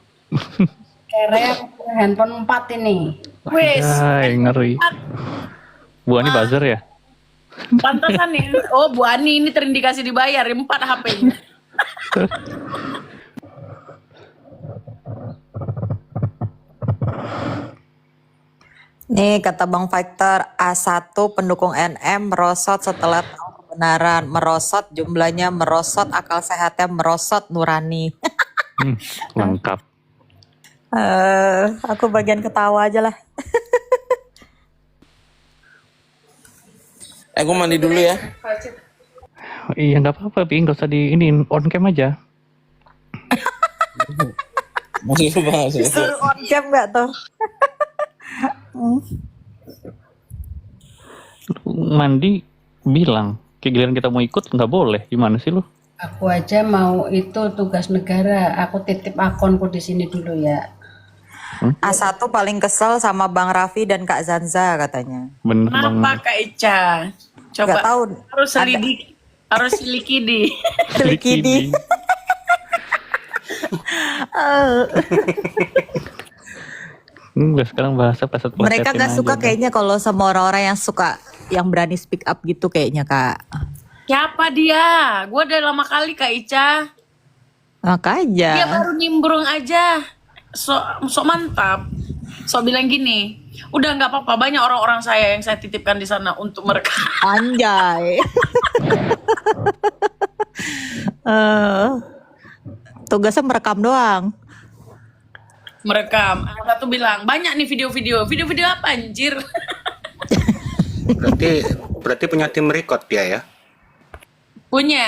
Kere handphone 4 ini. Wes. Ay, ngeri. Bu Ani buzzer ya? Pantasan nih. Oh, Bu Ani ini terindikasi dibayar 4 HP-nya. Nih kata Bang Fighter, A1 pendukung NM merosot setelah tahu kebenaran, merosot jumlahnya, merosot akal sehatnya, merosot nurani. Lengkap. Aku bagian ketawa aja lah. Gue mandi dulu ya. Iya nggak apa-apa, Pi, nggak usah di ini on cam aja. Disuruh on cam nggak tuh? Mandi bilang, giliran kita mau ikut nggak boleh. Gimana sih lu? Aku aja mau itu tugas negara. Aku titip akunku di sini dulu ya. A1 paling kesel sama Bang Raffi dan Kak Zanza katanya. Bener Kenapa banget. Kak Ica? Coba Nggak tahu. harus selidik, harus silikidi. Likidi. Enggak, sekarang bahasa pleset-plesetin Mereka nggak aja suka deh. kayaknya kalau sama orang-orang yang suka, yang berani speak up gitu kayaknya Kak. Siapa dia? Gue udah lama kali Kak Ica. Makanya. Dia baru nimbrung aja. Sok mantap. Sok bilang gini, udah nggak apa-apa, banyak orang-orang saya yang saya titipkan di sana untuk mereka. Anjay. Tugasnya merekam doang. Merekam. Ada satu bilang, banyak nih video-video. Video-video apa anjir? Berarti punya tim record dia ya? Punya.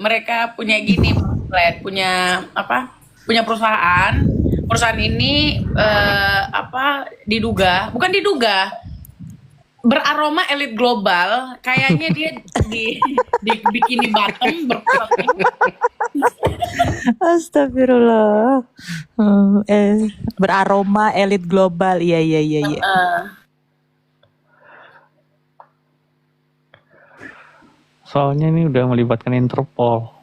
Mereka punya gini, punya apa? Punya perusahaan. Perusahaan ini diduga, bukan diduga, beraroma elit global. Kayaknya dia di bikini bottom berpusat. Astagfirullah. Beraroma elit global. Iya. Soalnya ini udah melibatkan Interpol.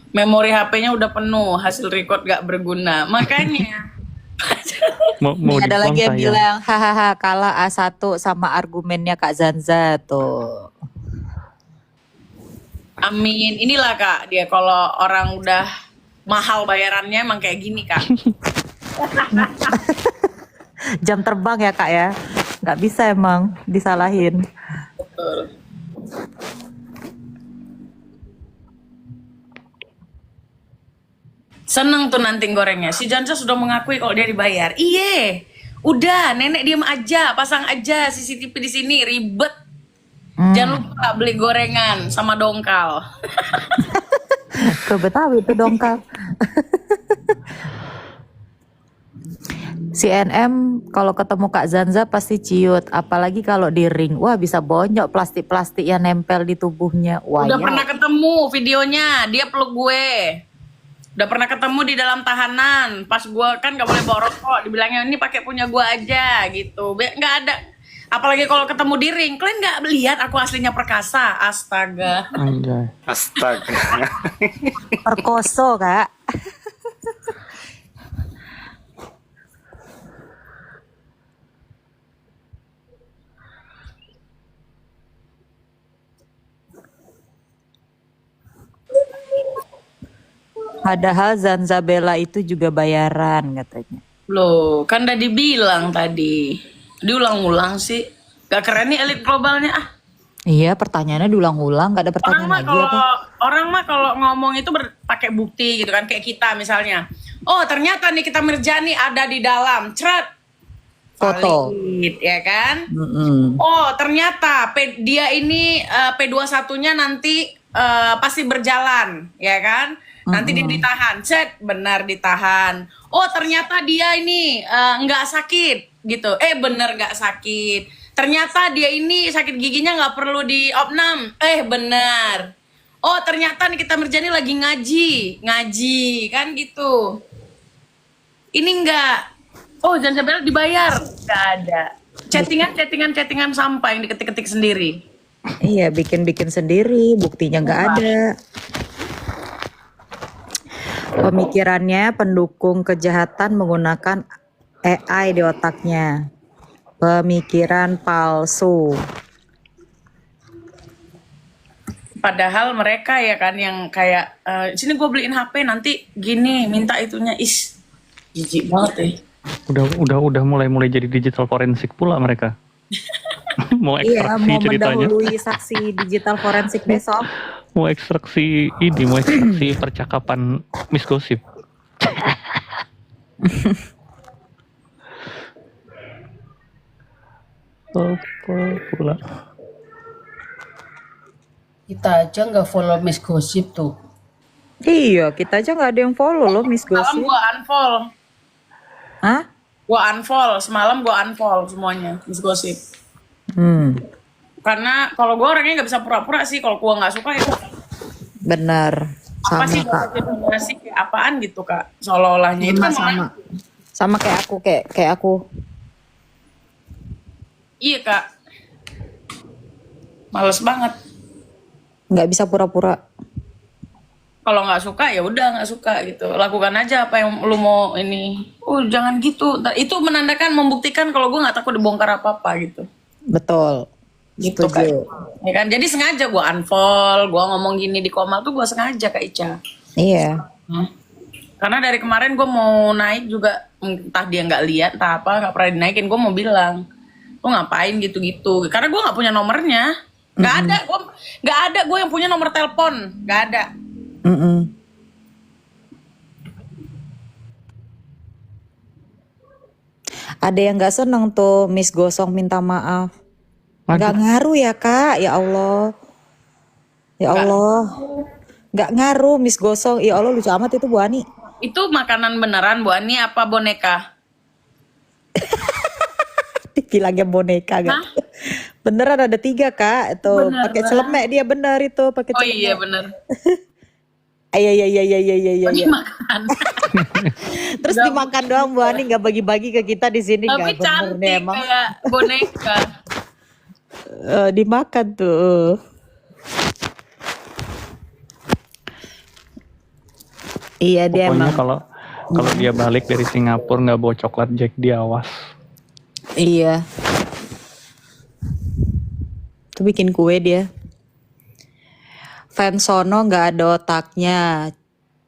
Memori HP-nya udah penuh, hasil record gak berguna. Makanya Mau Ada dibuang lagi yang saya. bilang hahaha kalah A1 sama argumennya Kak Zanza tuh. amin. Inilah Kak, dia kalau orang udah mahal bayarannya emang kayak gini Kak. Jam terbang ya Kak ya. Nggak bisa emang disalahin. Betul. Seneng tuh nanti gorengnya. Si Jansa sudah mengakui kalau dia dibayar. Iye, udah nenek diem aja, pasang aja CCTV di sini, ribet. Jangan lupa beli gorengan sama dongkal. Ke Betawi itu dongkal. Si NM kalau ketemu Kak Zanza pasti ciut, apalagi kalau di ring. Wah bisa bonyok plastik-plastik yang nempel di tubuhnya. Wah Udah ya. pernah ketemu videonya, dia peluk gue. Udah pernah ketemu di dalam tahanan. Pas gue kan gak boleh bawa rokok, dibilangnya ini pakai punya gue aja gitu. Nggak ada. Apalagi kalau ketemu di ring, kalian nggak lihat aku aslinya perkasa. Astaga. Anjay. Astaga. Perkoso Kak. Padahal Zanzabella itu juga bayaran katanya. Loh, kan udah dibilang tadi. Diulang-ulang sih. Gak keren nih elit globalnya ah. Iya pertanyaannya diulang-ulang, gak ada pertanyaan lagi apa? Orang mah kalau ngomong itu pakai bukti gitu kan, kayak kita misalnya. Oh ternyata nih kita Mirjani ada di dalam, ceret. Foto. Valid, ya kan? Oh ternyata dia ini P21-nya nanti pasti berjalan, ya kan? Nanti dia ditahan, set benar ditahan. Oh ternyata dia ini nggak sakit, gitu. Bener nggak sakit. Ternyata dia ini sakit giginya nggak perlu di opnam. Bener. Oh ternyata nih kita Mirjani lagi ngaji kan gitu. Ini enggak. Oh Zanzabella dibayar, nggak ada. Chattingan sampah yang diketik-ketik sendiri. Iya bikin-bikin sendiri, buktinya nggak ada. Pemikirannya pendukung kejahatan menggunakan AI di otaknya. Pemikiran palsu. Padahal mereka ya kan yang kayak sini gue beliin HP nanti gini minta itunya jijik banget ya. Udah mulai jadi digital forensik pula mereka. Mau Iya, ekstraksi mau ceritanya. mendahului saksi digital forensik besok. Mau ekstraksi ini, mau ekstraksi percakapan Miss Gosip. Apa pula? Kita aja nggak follow Miss Gosip tuh. Iya, kita aja nggak ada yang follow loh Miss Semalam Gosip. gue unfollow. Hah? Gue unfollow. Semalam gue unfollow semuanya. Miss Gosip. Karena kalau gue orangnya nggak bisa pura-pura sih. Kalau gue nggak suka ya Bener. apa Sama sih Kak. sih kayak apaan gitu Kak. Seolah-olahnya itu kan Sama. Sama kayak aku, kayak aku. iya Kak. Males banget. Nggak bisa pura-pura. Kalau nggak suka ya udah nggak suka gitu. Lakukan aja apa yang lu mau ini. Oh jangan gitu. Itu menandakan membuktikan kalau gue nggak takut dibongkar apa-apa gitu. Betul. Gitu Kak. Setuju. Ya kan. Jadi sengaja gue unfollow. Gue ngomong gini di Komal tuh gue sengaja Kak Ica. Iya. Karena dari kemarin gue mau naik juga entah dia nggak lihat entah apa nggak pernah dinaikin. Gue mau bilang lu ngapain gitu-gitu. Karena gue nggak punya nomornya. Nggak ada gue yang punya nomor telepon. Nggak ada. Ada yang nggak seneng tuh Miss Gosong minta maaf. Nggak ngaruh ya Kak, ya Allah. Ya Allah. Nggak ngaruh Miss Gosong. Ya Allah lucu amat itu Bu Ani. Itu makanan beneran Bu Ani apa boneka? Dibilangnya boneka gak? Beneran ada 3 Kak. Itu pakai celemek dia bener itu pakai Oh celemek. iya bener. Iya. Dimakan. Terus dimakan doang Bu Ani nggak bagi-bagi ke kita di sini Tapi nggak bener nih cantik emang. kayak boneka. Dimakan tuh. Iya dia Pokoknya emang. kalau dia balik dari Singapura nggak bawa coklat Jack, dia awas. Iya. Tuh bikin kue dia. Fans sono nggak ada otaknya.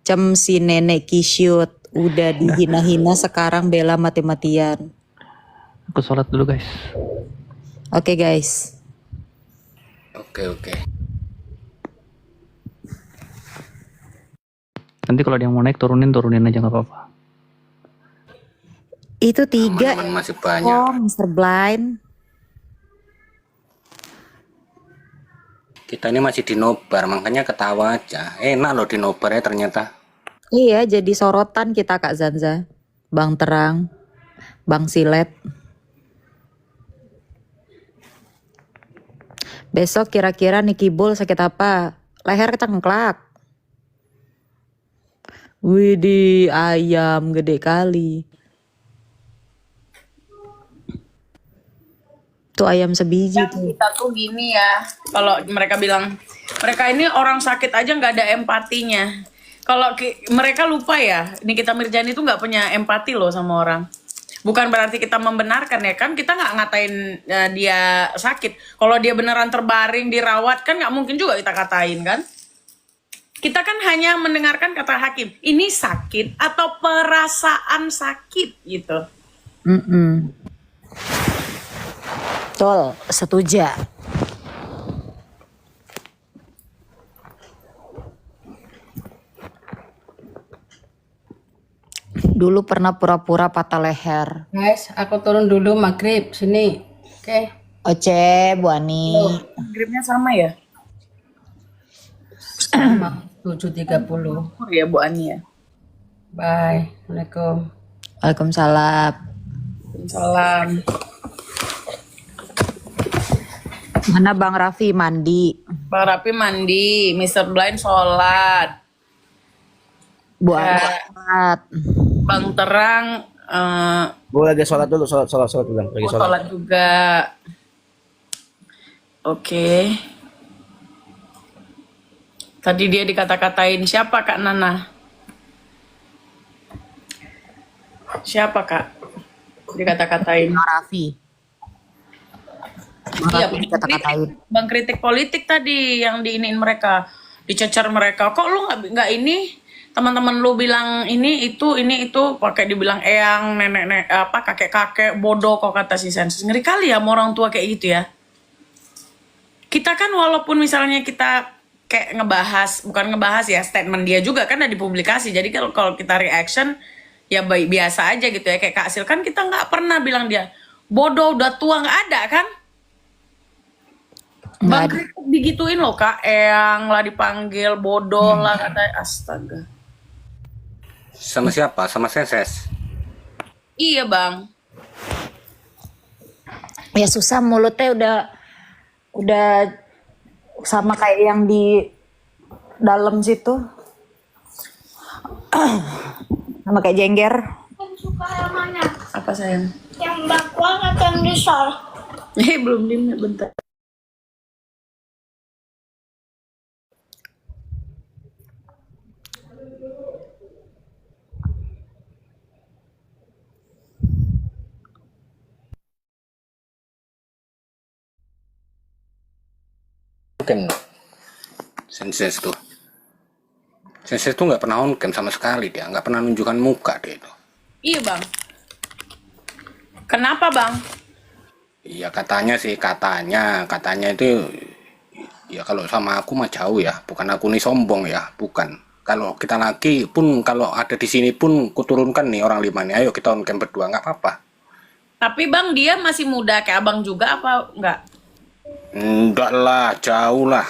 Cem si nenek kisyut. Udah dihina-hina sekarang bela mati-matian. Aku sholat dulu guys. Oke guys. Oke. Nanti kalau dia mau naik turunin aja nggak apa-apa. Itu 3. Teman masih banyak. Oh, Mr. Blind. Kita ini masih dinobar, makanya ketawa aja. Enak loh dinobar ya ternyata. Iya, jadi sorotan kita Kak Zanza. Bang Terang, Bang Silet. Besok kira-kira Niki Bull sakit apa? Leher kecengklak. Widih, ayam gede kali. Tuh ayam sebiji tuh. Kita tuh gini ya. Kalau mereka bilang mereka ini orang sakit aja nggak ada empatinya. Kalau mereka lupa ya. Nikita Mirzani tuh nggak punya empati loh sama orang. Bukan berarti kita membenarkan ya kan, kita nggak ngatain dia sakit. Kalau dia beneran terbaring dirawat kan nggak mungkin juga kita katain kan. Kita kan hanya mendengarkan kata hakim, ini sakit atau perasaan sakit gitu. Betul, setuju. Dulu pernah pura-pura patah leher. Guys, aku turun dulu maghrib sini. Oke. Oce, Bu Ani. Gripnya sama ya? Sama 7.30. Oh ya Bu Ani ya. Bye. Assalamualaikum. Waalaikumsalam. Salam. Mana Bang Raffi mandi? Bang Rapi mandi, Mr. Blind sholat. Bu Ya. Ani sholat. Bang Terang Gue lagi sholat dulu, sholat dulu, lagi sholat. sholat juga. Oke. Tadi dia dikata-katain siapa Kak Nana? Siapa Kak? Dikata-katain. Bang Raffi. Iya, bang kritik politik tadi yang diinin mereka, dicecer mereka. Kok lu nggak ini? Teman-teman lu bilang ini itu pakai dibilang eyang, nenek apa kakek-kakek bodoh kok kata si Sensus. Ngeri kali ya sama orang tua kayak gitu ya. kita kan walaupun misalnya kita kayak bukan ngebahas ya, statement dia juga kan ada dipublikasi. Jadi kalau kita reaction ya biasa aja gitu ya. Kayak Kak Sil kan kita nggak pernah bilang dia bodoh, udah tua, nggak ada kan? Bang Kritik digituin loh, Kak Eyang lah dipanggil bodoh lah, katanya. Astaga. Sama siapa? Sama Seses? Iya Bang. Ya susah, mulutnya udah sama kayak yang di dalam situ. Sama kayak jengger. Suka yang mana? Apa sayang? Yang bakwan atau yang risol? Belum dimnya, bentar. Kan Senses tuh nggak pernah on cam sama sekali, dia nggak pernah nunjukkan muka dia itu. Iya Bang. Kenapa Bang? Iya katanya itu ya kalau sama aku mah jauh ya, bukan aku nih sombong ya, bukan. Kalau kita laki pun, kalau ada di sini pun kuturunkan nih orang 5 nih, ayo kita on cam berdua, nggak apa-apa. Tapi Bang dia masih muda kayak Abang juga apa enggak? Enggak lah, jauh lah.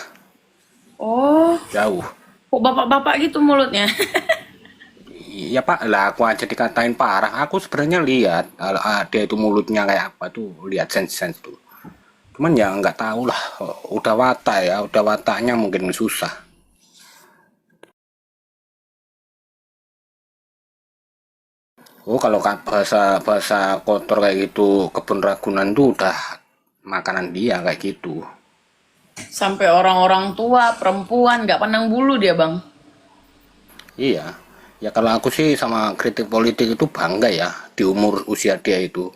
Oh. Jauh. Kok bapak-bapak gitu mulutnya? Iya Pak, lah aku aja dikatain parah. Aku sebenarnya lihat dia itu mulutnya kayak apa tuh, lihat sense tuh. Cuman ya nggak tahu lah, udah wataknya mungkin susah. Oh kalau bahasa kotor kayak gitu, kebun Ragunan tuh udah makanan dia kayak gitu. Sampai orang-orang tua, perempuan nggak pandang bulu dia Bang. Iya. Ya kalau aku sih sama kritik politik itu bangga ya, di umur usia dia itu.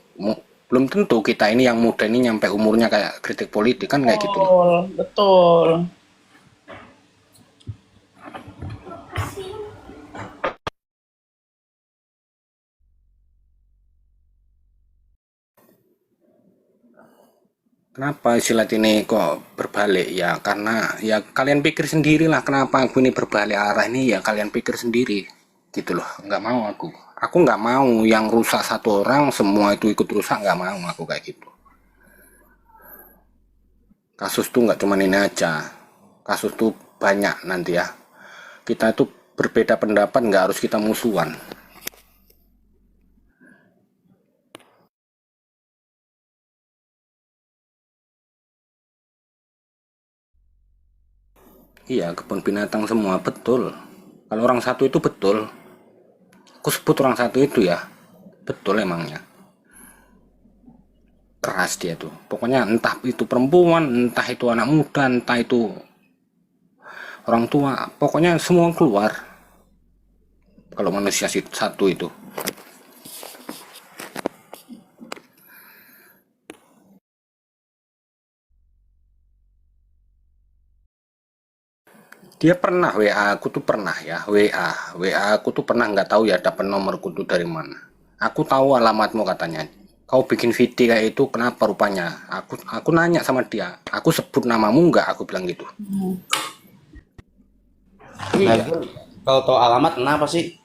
Belum tentu kita ini yang muda ini nyampe umurnya kayak kritik politik kan, kayak gitu. Betul. Kenapa silat ini kok berbalik ya? Karena ya kalian pikir sendirilah kenapa aku ini berbalik arah ini, ya kalian pikir sendiri gitu loh. Nggak mau aku nggak mau yang rusak satu orang semua itu ikut rusak, nggak mau aku kayak gitu. Kasus tuh nggak cuma ini aja, kasus tuh banyak nanti ya. Kita itu berbeda pendapat, nggak harus kita musuhan. Iya, kebun binatang semua, betul. Kalau orang satu itu betul. Aku sebut orang satu itu ya, betul emangnya. Keras dia tuh. Pokoknya entah itu perempuan, entah itu anak muda, entah itu orang tua. Pokoknya semua keluar. Kalau manusia satu itu. Dia pernah WA aku tuh pernah ya, WA aku tuh pernah, nggak tahu ya dapat nomorku tuh dari mana. Aku tahu alamatmu katanya. Kau bikin video kayak itu kenapa rupanya? Aku nanya sama dia. Aku sebut namamu nggak? Aku bilang gitu. Iya. Kalau tahu alamat kenapa sih?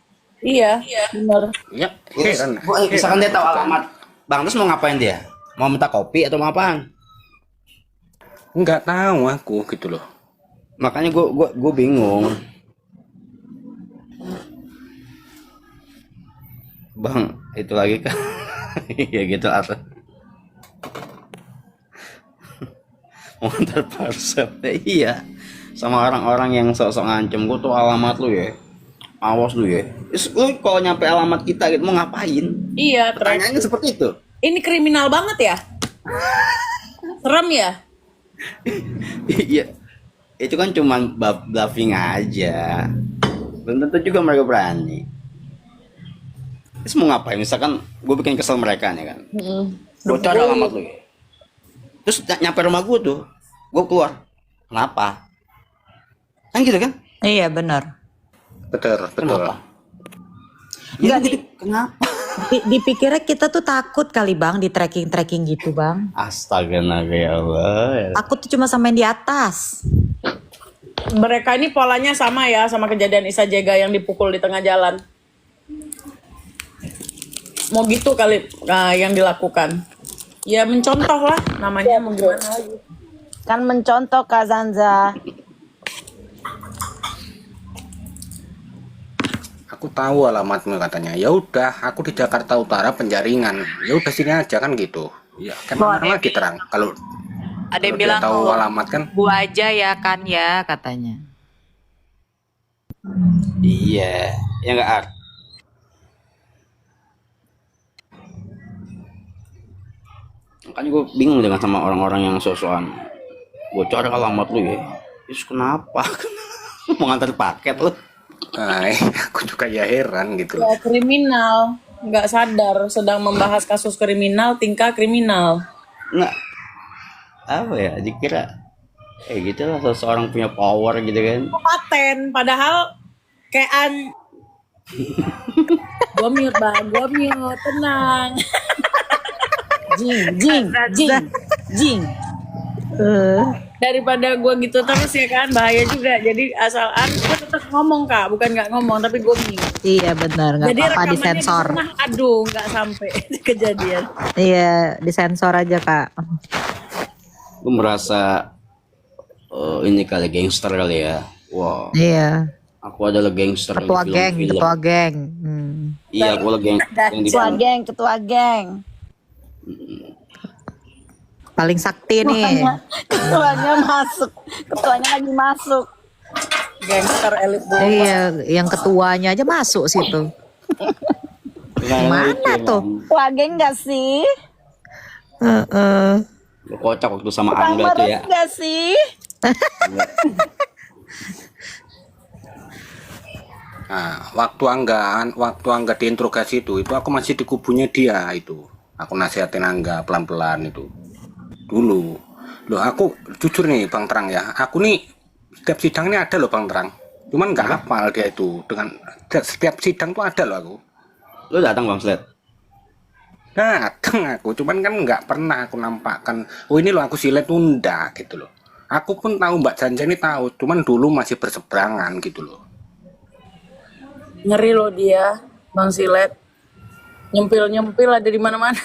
Iya, benar. Iya. Misalkan dia tahu alamat, Bang, terus mau ngapain dia? Mau minta kopi atau mau apaan? Nggak tahu aku gitu loh. Makanya gue bingung. Bang, itu lagi kan. Ya gitu atau mau ntar parcel. Iya. Sama orang-orang yang sok-sok ngancem, gue tuh alamat lu ya. Awas lu ya. Lu kalau nyampe alamat kita gitu mau ngapain? Iya, pertanyaannya seperti itu. Ini kriminal banget ya? Serem ya? Iya. Itu kan cuma bluffing aja. Belum tentu juga mereka berani. Terus mau ngapain? Misalkan gue bikin kesel mereka nih kan. Gue cari alamat lu ya. Terus nyampe rumah gue tuh, gue keluar. Kenapa? Kan gitu kan? Iya benar. Betul. Kenapa? Ya, gitu. Kenapa? Dipikirnya kita tuh takut kali bang di trekking gitu bang. Astaga naga ya Allah. Aku tuh cuma sampai di atas. Mereka ini polanya sama ya sama kejadian Isa Jega yang dipukul di tengah jalan. Mau gitu kali yang dilakukan. Ya mencontoh lah namanya mau gimana lagi. Kan mencontoh Kak Zanza. Aku tahu alamatmu katanya. Ya udah, aku di Jakarta Utara Penjaringan. Ya udah sini aja kan gitu. Ya kemana lagi terang kalau Ada yang dia bilang tahu "Oh, alamat kan. gua aja ya kan ya katanya. Iya, ya nggak Art? Makanya gue bingung dengan sama orang-orang yang sosokan bocor alamat lu ya. Terus kenapa? Mau ngantar paket lu? Nah, aku juga ya heran gitu loh. Ya kriminal, nggak sadar sedang membahas kasus kriminal, tingkah kriminal. Nggak, apa ya? Dikira gitu lah seseorang punya power gitu kan. Paten, padahal kayak gue mute bang, gue mute, tenang. Jing. Daripada gue gitu terus ya kan bahaya juga. Jadi asalan gue tetap ngomong kak, bukan nggak ngomong tapi gue mute. Iya benar, nggak Jadi apa-apa rekamannya disensor. di rumah, aduh nggak sampai kejadian. Iya disensor aja kak. Gue merasa ini kali gangster kali ya. Wow. Iya. Aku adalah gangster Ketua di geng, film-film. ketua geng. Iya, aku adalah gangster yang di film. Ketua geng. Paling sakti nih. Ketuanya masuk. Ketuanya lagi masuk. Gangster elit bola. Iya, yang ketuanya aja masuk situ. Mana tuh? Wah, geng gak sih? Lu kocak waktu sama Angga tuh ya. Gak sih? Nah, waktu Angga diinterogasi itu aku masih di kubunya dia itu. Aku nasihatin Angga pelan-pelan itu. Dulu. Loh, aku jujur nih Bang Terang ya. Aku nih setiap sidang ini ada loh Bang Terang. Cuman nggak hafal dia itu. Dengan setiap sidang tuh ada loh aku. Lu datang Bang Sled? Datang aku, cuman kan nggak pernah aku nampakkan. Oh ini loh aku silet tunda gitu loh. Aku pun tahu Mbak Janja ini tahu, cuman dulu masih berseberangan gitu loh. Ngeri loh dia, Bang Silet. Nyempil ada di mana-mana.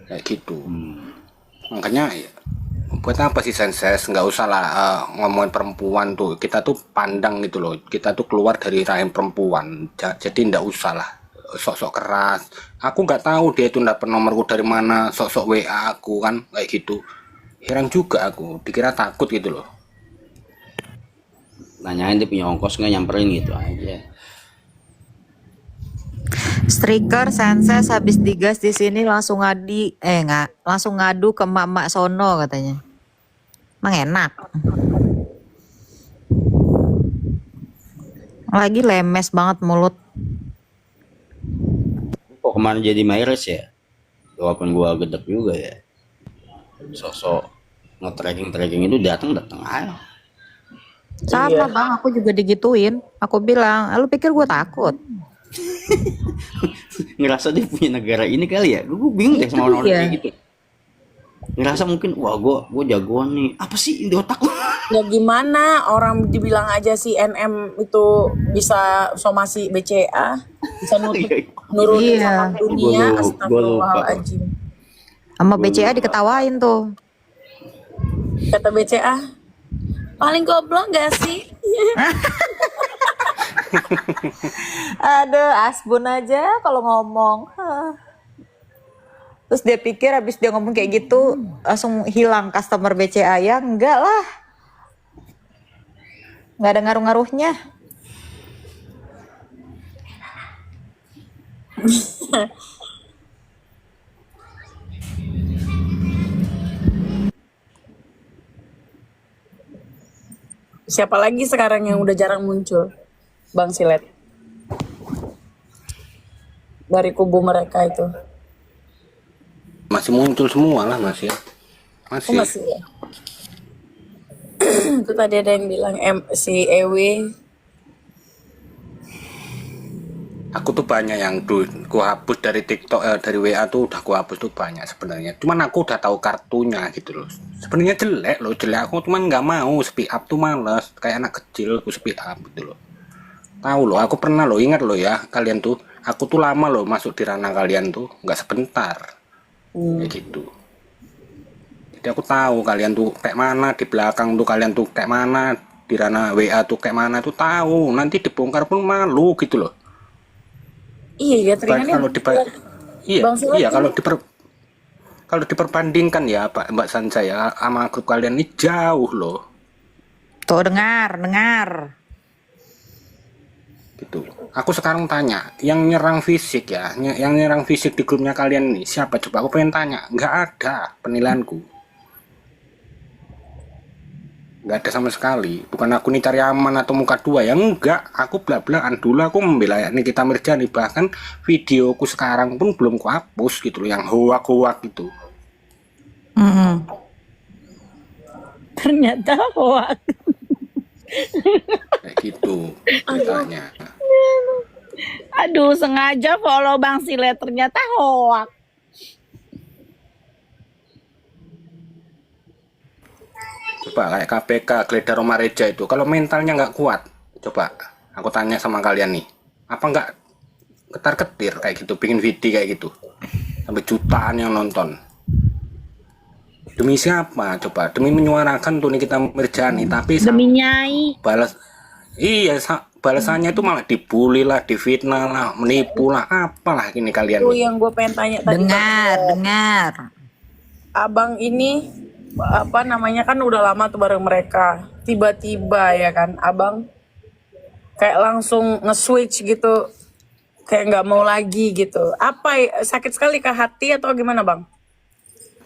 Kayak gitu. Makanya ya, buat apa sih senses? Nggak usah lah ngomongin perempuan tuh. Kita tuh pandang gitu loh. Kita tuh keluar dari rahim perempuan. Jadi nggak usah lah sok-sok keras. Aku nggak tahu dia itu dapet nomorku dari mana. Sok-sok WA aku kan kayak gitu. Heran juga aku. Dikira takut gitu loh. Nanyain dia punya ongkos nggak, nyamperin gitu aja. Striker senses habis digas di sini langsung langsung ngadu ke emak-emak sono katanya. Emang enak. Lagi lemes banget mulut. Kok kemarin jadi Myres ya? Walaupun gua gedek juga ya. Sosok nge-tracking itu datang aja. Sama bang, aku juga digituin. Aku bilang, lu pikir gue takut? Ngerasa dia punya negara ini kali ya. Gue bingung deh sama orang-orang kayak gitu. Ngerasa mungkin wah gue jagoan nih. Apa sih di otak lu? Ya gimana orang dibilang aja si NM itu bisa somasi BCA, bisa nurunin Iya. sama dunia. Gua lupa. Astagfirullahaladzim. Sama BCA diketawain tuh. Kata BCA, paling goblok gak sih? Aduh, asbun aja kalau ngomong. Terus dia pikir habis dia ngomong kayak gitu langsung hilang customer BCA ya? Enggak lah. Nggak ada ngaruh-ngaruhnya. Siapa lagi sekarang yang udah jarang muncul? Bang Silet. Dari kubu mereka itu. Masih muncul semua lah masih. Oh, masih ya? Itu tadi ada yang bilang si Ewi Aku tuh banyak yang ku hapus dari TikTok, dari WA tuh udah ku hapus tuh banyak sebenarnya. Cuman aku udah tahu kartunya gitu loh. Sebenarnya jelek loh, jelek. Aku cuman nggak mau speak up tuh males. Kayak anak kecil aku speak up gitu loh. Tahu loh, aku pernah loh, ingat loh ya kalian tuh. Aku tuh lama loh masuk di ranah kalian tuh, nggak sebentar. Kayak gitu. Jadi aku tahu kalian tuh kayak mana di belakang tuh, kalian tuh kayak mana di ranah WA tuh kayak mana tuh tahu. Nanti dibongkar pun malu gitu loh. Iya ya, teringatnya Kalau iya, Bang Sulat iya ini kalau diperbandingkan ya Mbak Sansa ya sama grup kalian ini jauh loh. Tuh dengar. Gitu. Aku sekarang tanya, yang nyerang fisik ya, yang nyerang fisik di grupnya kalian ini siapa coba? Aku pengen tanya, nggak ada penilaianku. Nggak ada sama sekali. Bukan aku nih cari aman atau muka dua ya, enggak. Aku belak-belakan dulu, aku membela Nikita Mirzani. Bahkan videoku sekarang pun belum ku hapus gitu loh, yang hoak-hoak gitu. Ternyata hoak. Kayak gitu ceritanya. Aduh, sengaja follow Bang Sile, ternyata hoak. Coba kayak KPK, Gledar Romareja itu, kalau mentalnya nggak kuat, coba aku tanya sama kalian nih, apa nggak ketar-ketir kayak gitu, bikin video kayak gitu, sampai jutaan yang nonton. Demi siapa? Coba demi menyuarakan tuh Nikita Mirzani, tapi Demi Nyai. balasannya itu malah dibully lah, difitnah lah, menipu lah, apalah ini kalian. Itu yang gue pengen tanya tadi. Dengar. Abang ini apa namanya kan udah lama tuh bareng mereka. Tiba-tiba ya kan, abang kayak langsung nge-switch gitu, kayak nggak mau lagi gitu. Apa sakit sekali ke hati atau gimana bang?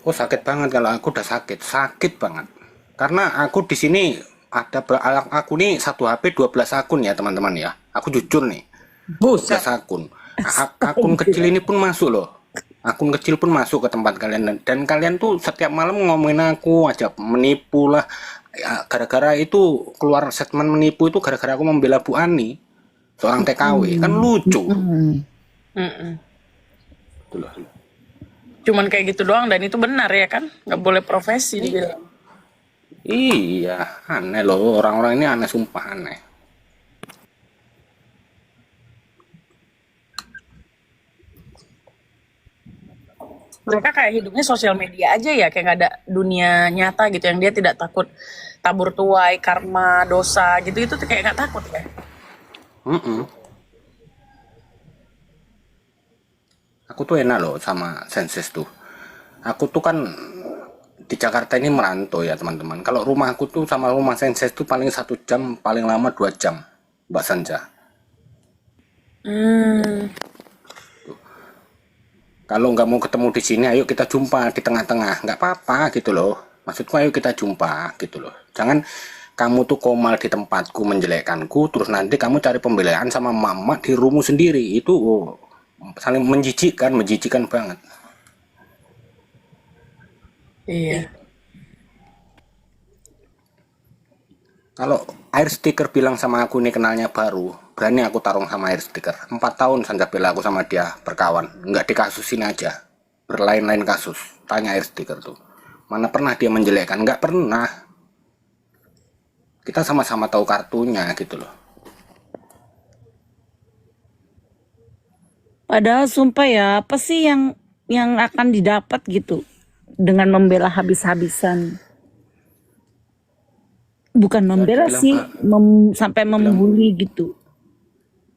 Oh sakit banget, kalau aku udah sakit banget. Karena aku di sini aku nih satu HP 12 akun ya teman-teman ya. Aku jujur nih. 12 akun. Akun kecil ini pun masuk loh. Akun kecil pun masuk ke tempat kalian, dan kalian tuh setiap malam ngomongin aku aja, menipu lah. Ya, gara-gara itu keluar statement menipu itu gara-gara aku membela Bu Ani, seorang TKW. Kan lucu. Itulah. Cuman kayak gitu doang, dan itu benar ya kan, nggak boleh profesi dibilang. Iya, aneh loh, orang-orang ini aneh, sumpah aneh. Mereka kayak hidupnya sosial media aja ya, kayak nggak ada dunia nyata gitu, yang dia tidak takut tabur tuai, karma, dosa gitu, itu tuh kayak nggak takut ya. Aku tuh enak loh sama Senses tuh. Aku tuh kan di Jakarta ini merantau ya teman-teman. Kalau rumahku tuh sama rumah Senses tuh paling 1 jam, paling lama 2 jam, Mbak Sanja. Kalau nggak mau ketemu di sini, ayo kita jumpa di tengah-tengah, nggak apa-apa gitu loh. Maksudku ayo kita jumpa gitu loh. Jangan kamu tuh komal di tempatku, menjelekkanku, terus nanti kamu cari pembelaan sama mama di rumahmu sendiri. Itu saling menjijikkan banget. Iya. Kalau air stiker bilang sama aku nih kenalnya baru, berani aku tarung sama air stiker. 4 tahun Sanja bela aku sama dia berkawan, nggak dikasusin aja, berlain-lain kasus. Tanya air stiker tuh, mana pernah dia menjelekkan? Nggak pernah. Kita sama-sama tahu kartunya gitu loh. Padahal sumpah ya, apa sih yang akan didapat gitu dengan membela habis-habisan? Bukan membela sih, sampai membuli gitu.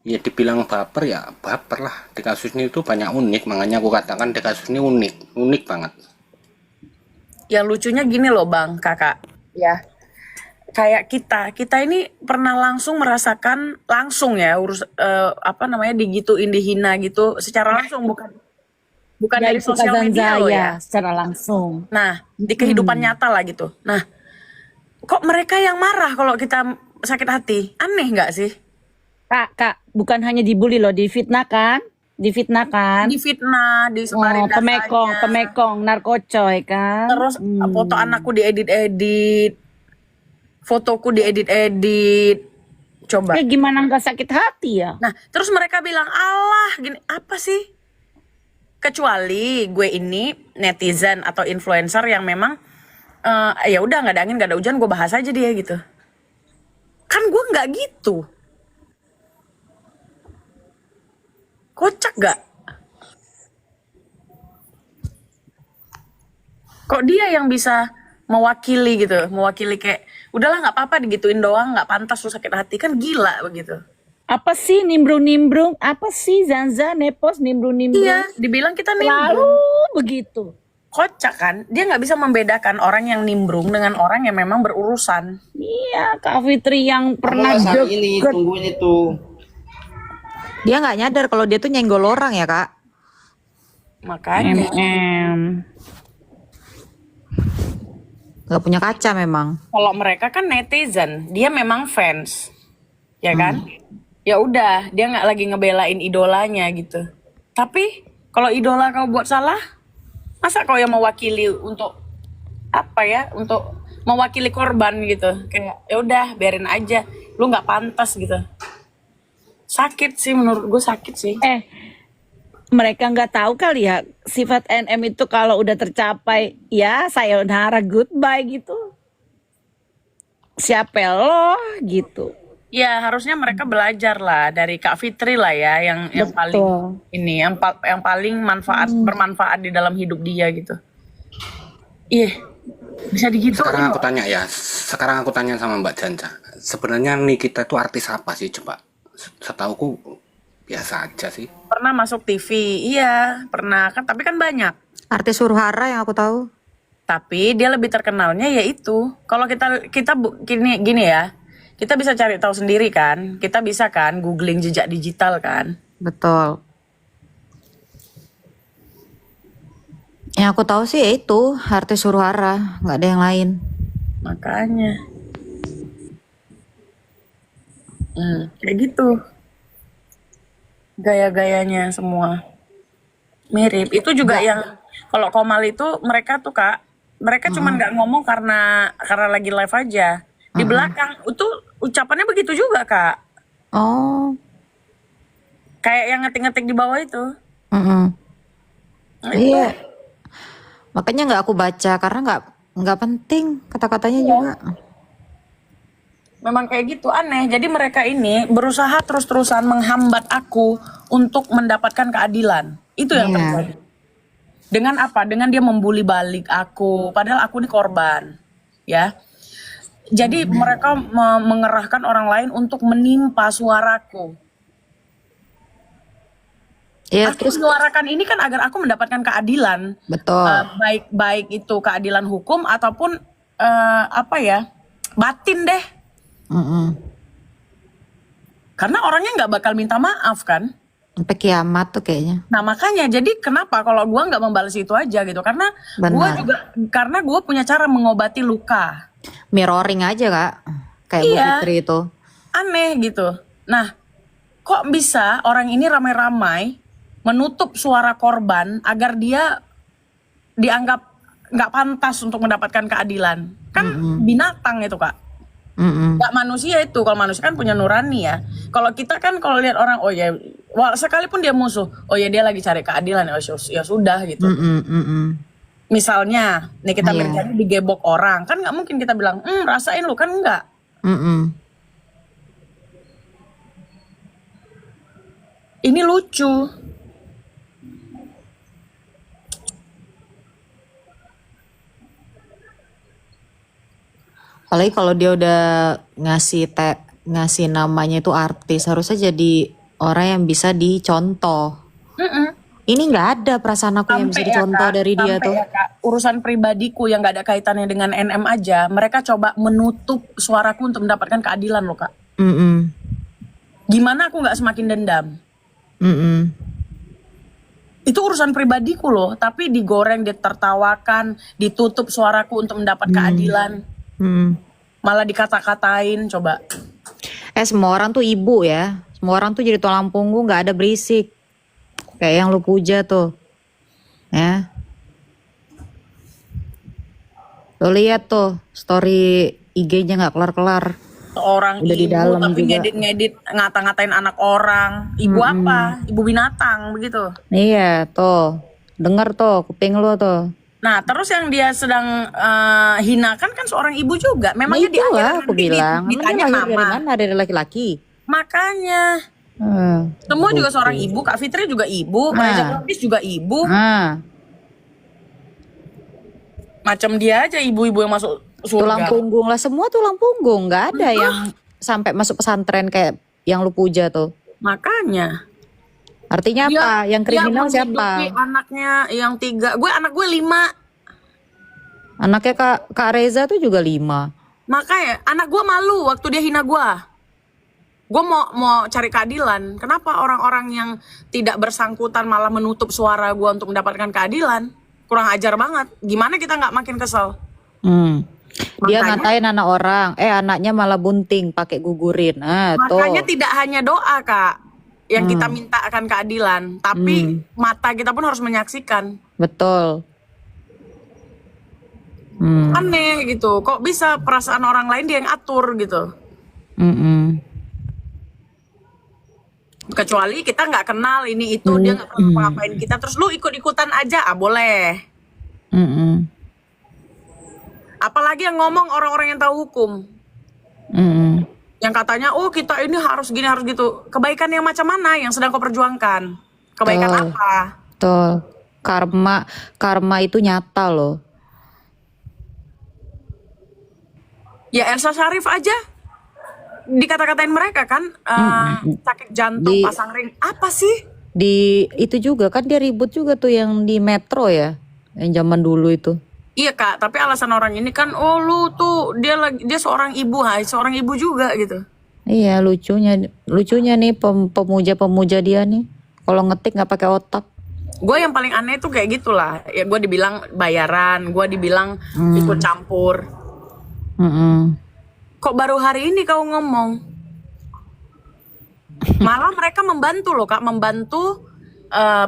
Ya dibilang baper ya baper lah. Di kasus ini tuh banyak unik, makanya aku katakan di kasus ini unik banget. Yang lucunya gini loh bang, kakak, ya kayak kita ini pernah langsung merasakan langsung ya apa namanya digituin, dihina gitu secara langsung, bukan Ya, dari itu sosial media loh ya. secara langsung. Nah di kehidupan nyata lah gitu. Nah kok mereka yang marah kalau kita sakit hati, aneh nggak sih? Kak, bukan hanya dibully loh, difitnah kan? Difitnah, disebarin pemekong, narkocoy kan? Terus foto anakku diedit-edit, fotoku diedit-edit. Coba. Ya gimana nggak sakit hati ya? Nah, terus mereka bilang, "Allah, gini apa sih?" Kecuali gue ini netizen atau influencer yang memang ya udah nggak ada angin nggak ada hujan, gue bahas aja dia gitu. Kan gue nggak gitu. Kocak gak? Kok dia yang bisa mewakili gitu, mewakili kayak udahlah nggak apa-apa digituin doang, nggak pantas lu sakit hati, kan gila begitu. Apa sih nimbrung-nimbrung? Apa sih Zanza nepos nimbrung-nimbrung? Iya, dibilang kita Lalu nimbrung. begitu. Kocak kan? Dia nggak bisa membedakan orang yang nimbrung dengan orang yang memang berurusan. Iya, Kak Fitri yang pernah Sama ini, deket. tungguin itu. Dia nggak nyadar kalau dia tuh nyenggol orang ya, Kak. Makanya. Nggak punya kaca memang. Kalau mereka kan netizen, dia memang fans, ya kan? Ya udah, dia nggak lagi ngebelain idolanya gitu. Tapi kalau idola kau buat salah, masa kau yang mewakili untuk apa ya? Untuk mewakili korban gitu. Kayak ya udah, biarin aja. Lu nggak pantas gitu. Sakit sih, menurut gue sakit sih. Mereka nggak tahu kali ya sifat NM itu kalau udah tercapai ya sayonara goodbye gitu. Siapa lo gitu. Ya harusnya mereka belajar lah dari Kak Fitri lah ya, yang paling ini, yang paling bermanfaat di dalam hidup dia gitu. Iya, bisa digitu. Sekarang aku tanya sama Mbak Janca. Sebenarnya Nikita itu artis apa sih, coba? Setauku biasa aja sih. Pernah masuk TV, iya pernah kan, tapi kan banyak. Artis huru-hara yang aku tahu. Tapi dia lebih terkenalnya yaitu kalau kita gini ya, kita bisa cari tahu sendiri kan, kita bisa kan googling jejak digital kan. Betul. Yang aku tahu sih ya itu artis huru-hara, nggak ada yang lain. Makanya, kayak gitu. Gaya-gayanya semua mirip. Itu juga yang kalau Komal itu mereka tuh Kak, mereka cuma nggak ngomong karena lagi live aja. Di belakang itu ucapannya begitu juga Kak. Oh. Kayak yang ngetik-ngetik di bawah itu. Nah, Iya. Makanya nggak aku baca karena nggak penting kata-katanya juga. Memang kayak gitu, aneh. Jadi mereka ini berusaha terus-terusan menghambat aku untuk mendapatkan keadilan. Itu yang terjadi. Dengan apa? Dengan dia membuli balik aku. Padahal aku ini korban. Ya. Jadi mereka mengerahkan orang lain untuk menimpa suaraku. Iya, Aku menyuarakan ini kan agar aku mendapatkan keadilan. Betul. Baik itu keadilan hukum ataupun batin deh. Karena orangnya nggak bakal minta maaf kan. Sampai kiamat tuh kayaknya. Nah makanya jadi kenapa kalau gua nggak membalas itu aja gitu, karena gue punya cara mengobati luka. Mirroring aja Kak. Kayak Bu Fitri itu. Aneh gitu. Nah kok bisa orang ini ramai-ramai menutup suara korban agar dia dianggap nggak pantas untuk mendapatkan keadilan. Kan binatang itu Kak. Gak manusia itu. Kalau manusia kan punya nurani ya. Kalau kita kan kalau lihat orang, oh ya, sekalipun dia musuh, oh ya dia lagi cari keadilan, ya sudah gitu. Misalnya nih kita Mirjani digebok orang, kan nggak mungkin kita bilang rasain lu, kan enggak. Ini lucu. Apalagi kalau dia udah ngasih namanya itu artis, harusnya jadi orang yang bisa dicontoh. Ini nggak ada perasaan aku yang bisa dicontoh dari dia tuh. Ya, Kak, urusan pribadiku yang nggak ada kaitannya dengan NM aja, mereka coba menutup suaraku untuk mendapatkan keadilan loh Kak. Gimana aku nggak semakin dendam? Itu urusan pribadiku loh, tapi digoreng, ditertawakan, ditutup suaraku untuk mendapat keadilan. Malah dikata-katain, coba. Semua orang tuh ibu ya. Semua orang tuh jadi tulang punggung, nggak ada berisik. Kayak yang lu puja tuh. Ya. Lu lihat tuh story IG-nya nggak kelar-kelar. Seorang Udah di ibu dalam tapi juga. ngedit-ngedit ngata-ngatain anak orang. Ibu apa? Ibu binatang begitu. Iya, tuh. Dengar tuh, kuping lu tuh. Nah, terus yang dia sedang hinakan kan seorang ibu juga. Nah Memangnya di itulah akhirat aku nanti bilang. Emang dia ditanya lahir dari mama. mana? Dari laki-laki. Makanya semua juga seorang ibu. Kak Fitri juga ibu. Reza Lubis juga ibu. Macam dia aja ibu-ibu yang masuk Tulang surga. punggung lah, semua tulang punggung. Nggak ada yang sampai masuk pesantren kayak yang lu puja tuh. Makanya. Artinya Dia- apa? Yang dia kriminal menghidupi siapa? anaknya yang 3. Anak gue 5. Anaknya Kak Reza tuh juga 5. Makanya anak gue malu waktu dia hina gue. Gue mau cari keadilan. Kenapa orang-orang yang tidak bersangkutan malah menutup suara gue untuk mendapatkan keadilan? Kurang ajar banget. Gimana kita nggak makin kesel? Dia Makanya- ngatain anak orang, anaknya malah bunting pakai gugurin. Makanya Tuh. tidak hanya doa, Kak, yang kita minta akan keadilan, tapi mata kita pun harus menyaksikan. Betul. Aneh gitu. Kok bisa perasaan orang lain dia yang atur gitu? Kecuali kita nggak kenal ini itu, dia nggak pernah ngapain kita, terus lu ikut-ikutan aja, boleh. Apalagi yang ngomong orang-orang yang tahu hukum. Yang katanya, oh kita ini harus gini, harus gitu. Kebaikan yang macam mana yang sedang kau perjuangkan? Kebaikan Betul. apa? Betul. Karma itu nyata loh. Ya Elsa Syarif aja dikata-katain mereka kan, sakit jantung, pasang ring. Apa sih? Di itu juga kan dia ribut juga tuh yang di Metro ya, yang zaman dulu itu. Iya Kak, tapi alasan orang ini kan, oh lu tuh dia seorang ibu, seorang ibu juga gitu. Iya, lucunya nih pemuja-pemuja dia nih. Kalau ngetik nggak pakai otak. Gue yang paling aneh tuh kayak gitulah. Ya gue dibilang bayaran, gue dibilang ikut campur. Kok baru hari ini kau ngomong? Malah mereka membantu loh Kak, membantu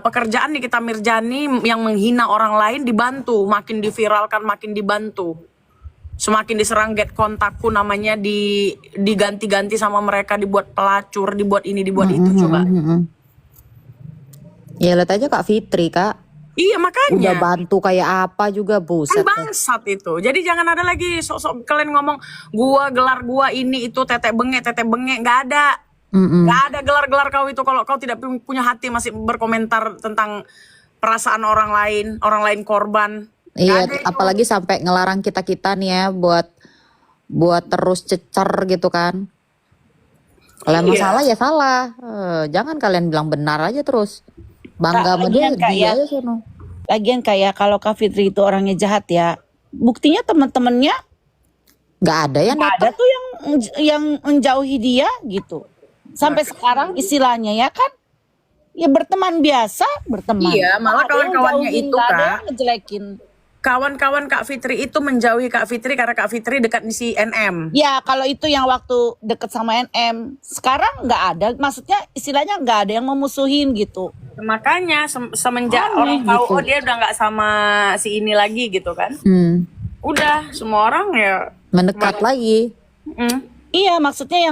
pekerjaan Nikita Mirjani yang menghina orang lain dibantu, makin diviralkan, makin dibantu. Semakin diserang get kontakku namanya diganti-ganti sama mereka, dibuat pelacur, dibuat ini, dibuat itu, coba. Ya lihat aja Kak Fitri, Kak. Iya makanya. Udah bantu kayak apa juga, buset. Kan bangsat itu. Jadi jangan ada lagi sok-sok kalian ngomong gelar gua ini itu tete bengek, nggak ada. Nggak ada gelar-gelar kau itu kalau kau tidak punya hati masih berkomentar tentang perasaan orang lain korban. Iya, apalagi sampai ngelarang kita nih ya buat terus cecer gitu kan. Kalau emang salah ya salah. Jangan kalian bilang benar aja terus. Bangga sama dia, dia aja sono. Lagian kayak kalau Kak Fitri itu orangnya jahat ya, buktinya teman-temannya nggak ada yang ada tuh yang menjauhi dia gitu. Sampai sekarang istilahnya ya kan, ya berteman biasa, berteman. Iya, malah Nggak ada yang kawan-kawannya jauhin, itu, nggak ada Kak. yang ngejelekin. Kawan-kawan Kak Fitri itu menjauhi Kak Fitri karena Kak Fitri dekat di si NM. Ya kalau itu yang waktu deket sama NM, sekarang nggak ada, maksudnya istilahnya nggak ada yang memusuhin gitu. Makanya semenjak Aneh orang tahu gitu. oh dia udah nggak sama si ini lagi gitu kan. Udah semua orang ya mendekat lagi. Iya, maksudnya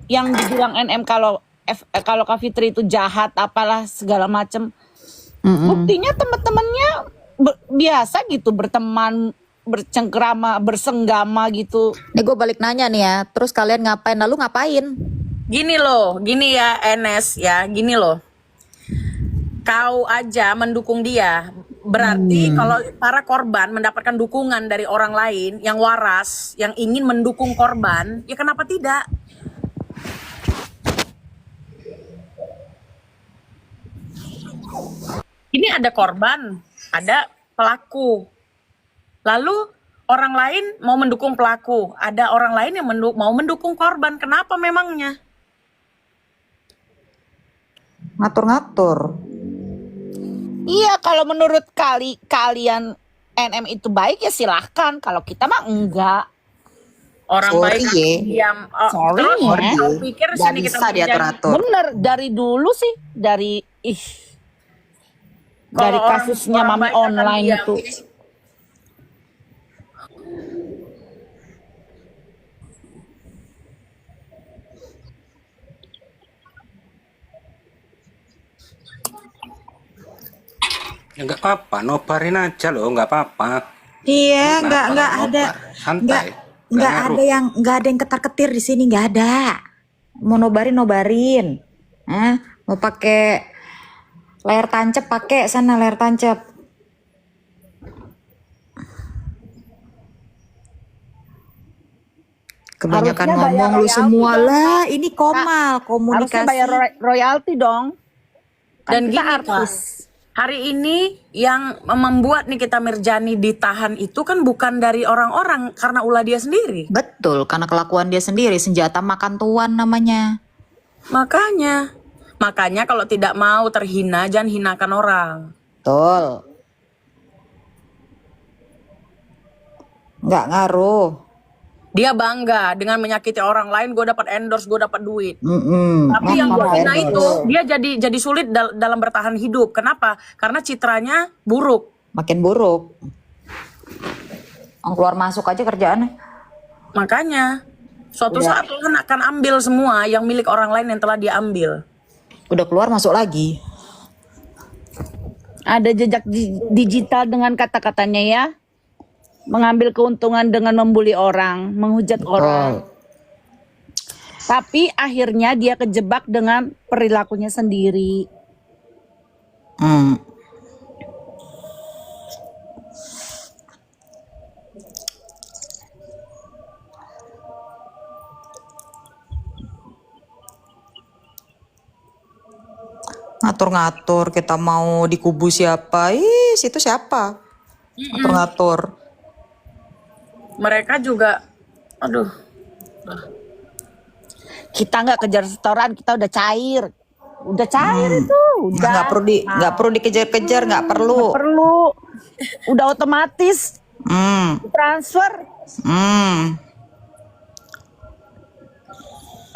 yang dibilang NM kalau Kak Fitri itu jahat apalah segala macem. Buktinya teman-temannya biasa gitu, berteman, bercengkrama, bersenggama gitu. Nih gue balik nanya nih ya, terus kalian ngapain? Lalu ngapain? Gini ya Enes ya, gini loh. Kau aja mendukung dia, berarti kalau para korban mendapatkan dukungan dari orang lain yang waras, yang ingin mendukung korban, ya kenapa tidak? Ini ada korban, ada pelaku. Lalu orang lain mau mendukung pelaku, ada orang lain yang mau mendukung korban. Kenapa memangnya? Ngatur-ngatur. Iya, kalau menurut kalian NM itu baik ya silahkan. Kalau kita mah enggak. Orang Sorry baik ya. diam. Sorry Terus ya. kau pikir Nggak sini kita bisa diatur-atur. Bener, dari dulu sih, dari Kalau orang- kasusnya orang Mami baik akan online diam. itu. Ya nggak apa-apa, nobarin aja loh, nggak apa-apa. Iya, nggak Kenapa nggak nggak ada nobar? Santai. nggak ngaruh. ada yang ketar-ketir di sini, nggak ada. Mau nobarin. Mau pakai layar tancap, pakai sana layar tancap. Kebanyakan Harusnya bayar ngomong lu royalti semua dong, lah. Kak. Ini Komal Harusnya komunikasi. bayar royalti dong. Kan Dan kita gini, artis. Pak. Hari ini yang membuat Nikita Mirzani ditahan itu kan bukan dari orang-orang, karena ulah dia sendiri. Betul, karena kelakuan dia sendiri, senjata makan tuan namanya. Makanya kalau tidak mau terhina, jangan hinakan orang. Betul. Nggak ngaruh. Dia bangga dengan menyakiti orang lain, gue dapat endorse, gue dapat duit. Tapi yang gue hina itu, dia jadi sulit dalam bertahan hidup. Kenapa? Karena citranya buruk. Makin buruk. Orang keluar masuk aja kerjaannya. Makanya suatu saat Tuhan akan ambil semua yang milik orang lain yang telah dia ambil. Udah keluar masuk lagi. Ada jejak digital dengan kata-katanya ya. Mengambil keuntungan dengan membuli orang, menghujat orang. Tapi akhirnya dia kejebak dengan perilakunya sendiri. Ngatur-ngatur kita mau di kubu siapa. Situ siapa? Ngatur-ngatur. Mereka juga, aduh. Kita nggak kejar setoran, kita udah cair. Udah cair itu, udah. Nggak perlu dikejar-kejar, nggak perlu. Nggak perlu. Udah otomatis. Transfer.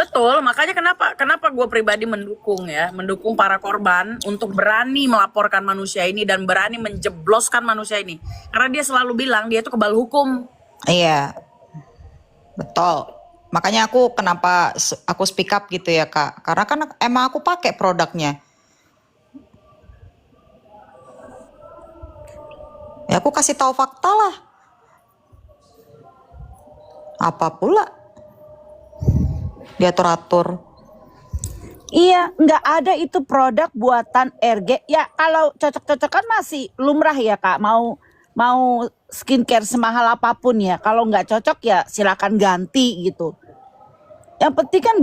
Betul, makanya kenapa gue pribadi mendukung para korban untuk berani melaporkan manusia ini dan berani menjebloskan manusia ini. Karena dia selalu bilang dia itu kebal hukum. Iya, betul. Makanya kenapa aku speak up gitu ya Kak. Karena kan emang aku pakai produknya. Ya aku kasih tahu fakta lah. Apa pula diatur-atur. Iya, nggak ada itu produk buatan RG. Ya kalau cocok-cocokan masih lumrah ya Kak. Mau skincare semahal apapun ya. Kalau nggak cocok ya silakan ganti gitu. Yang penting kan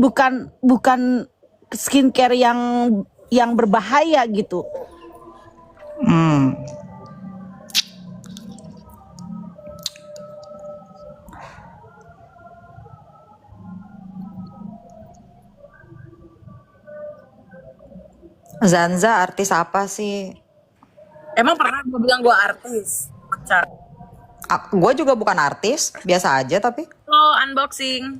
bukan skincare yang berbahaya gitu. Zanza artis apa sih? Emang pernah gue bilang gue artis? Gue juga bukan artis, biasa aja tapi. Halo, unboxing.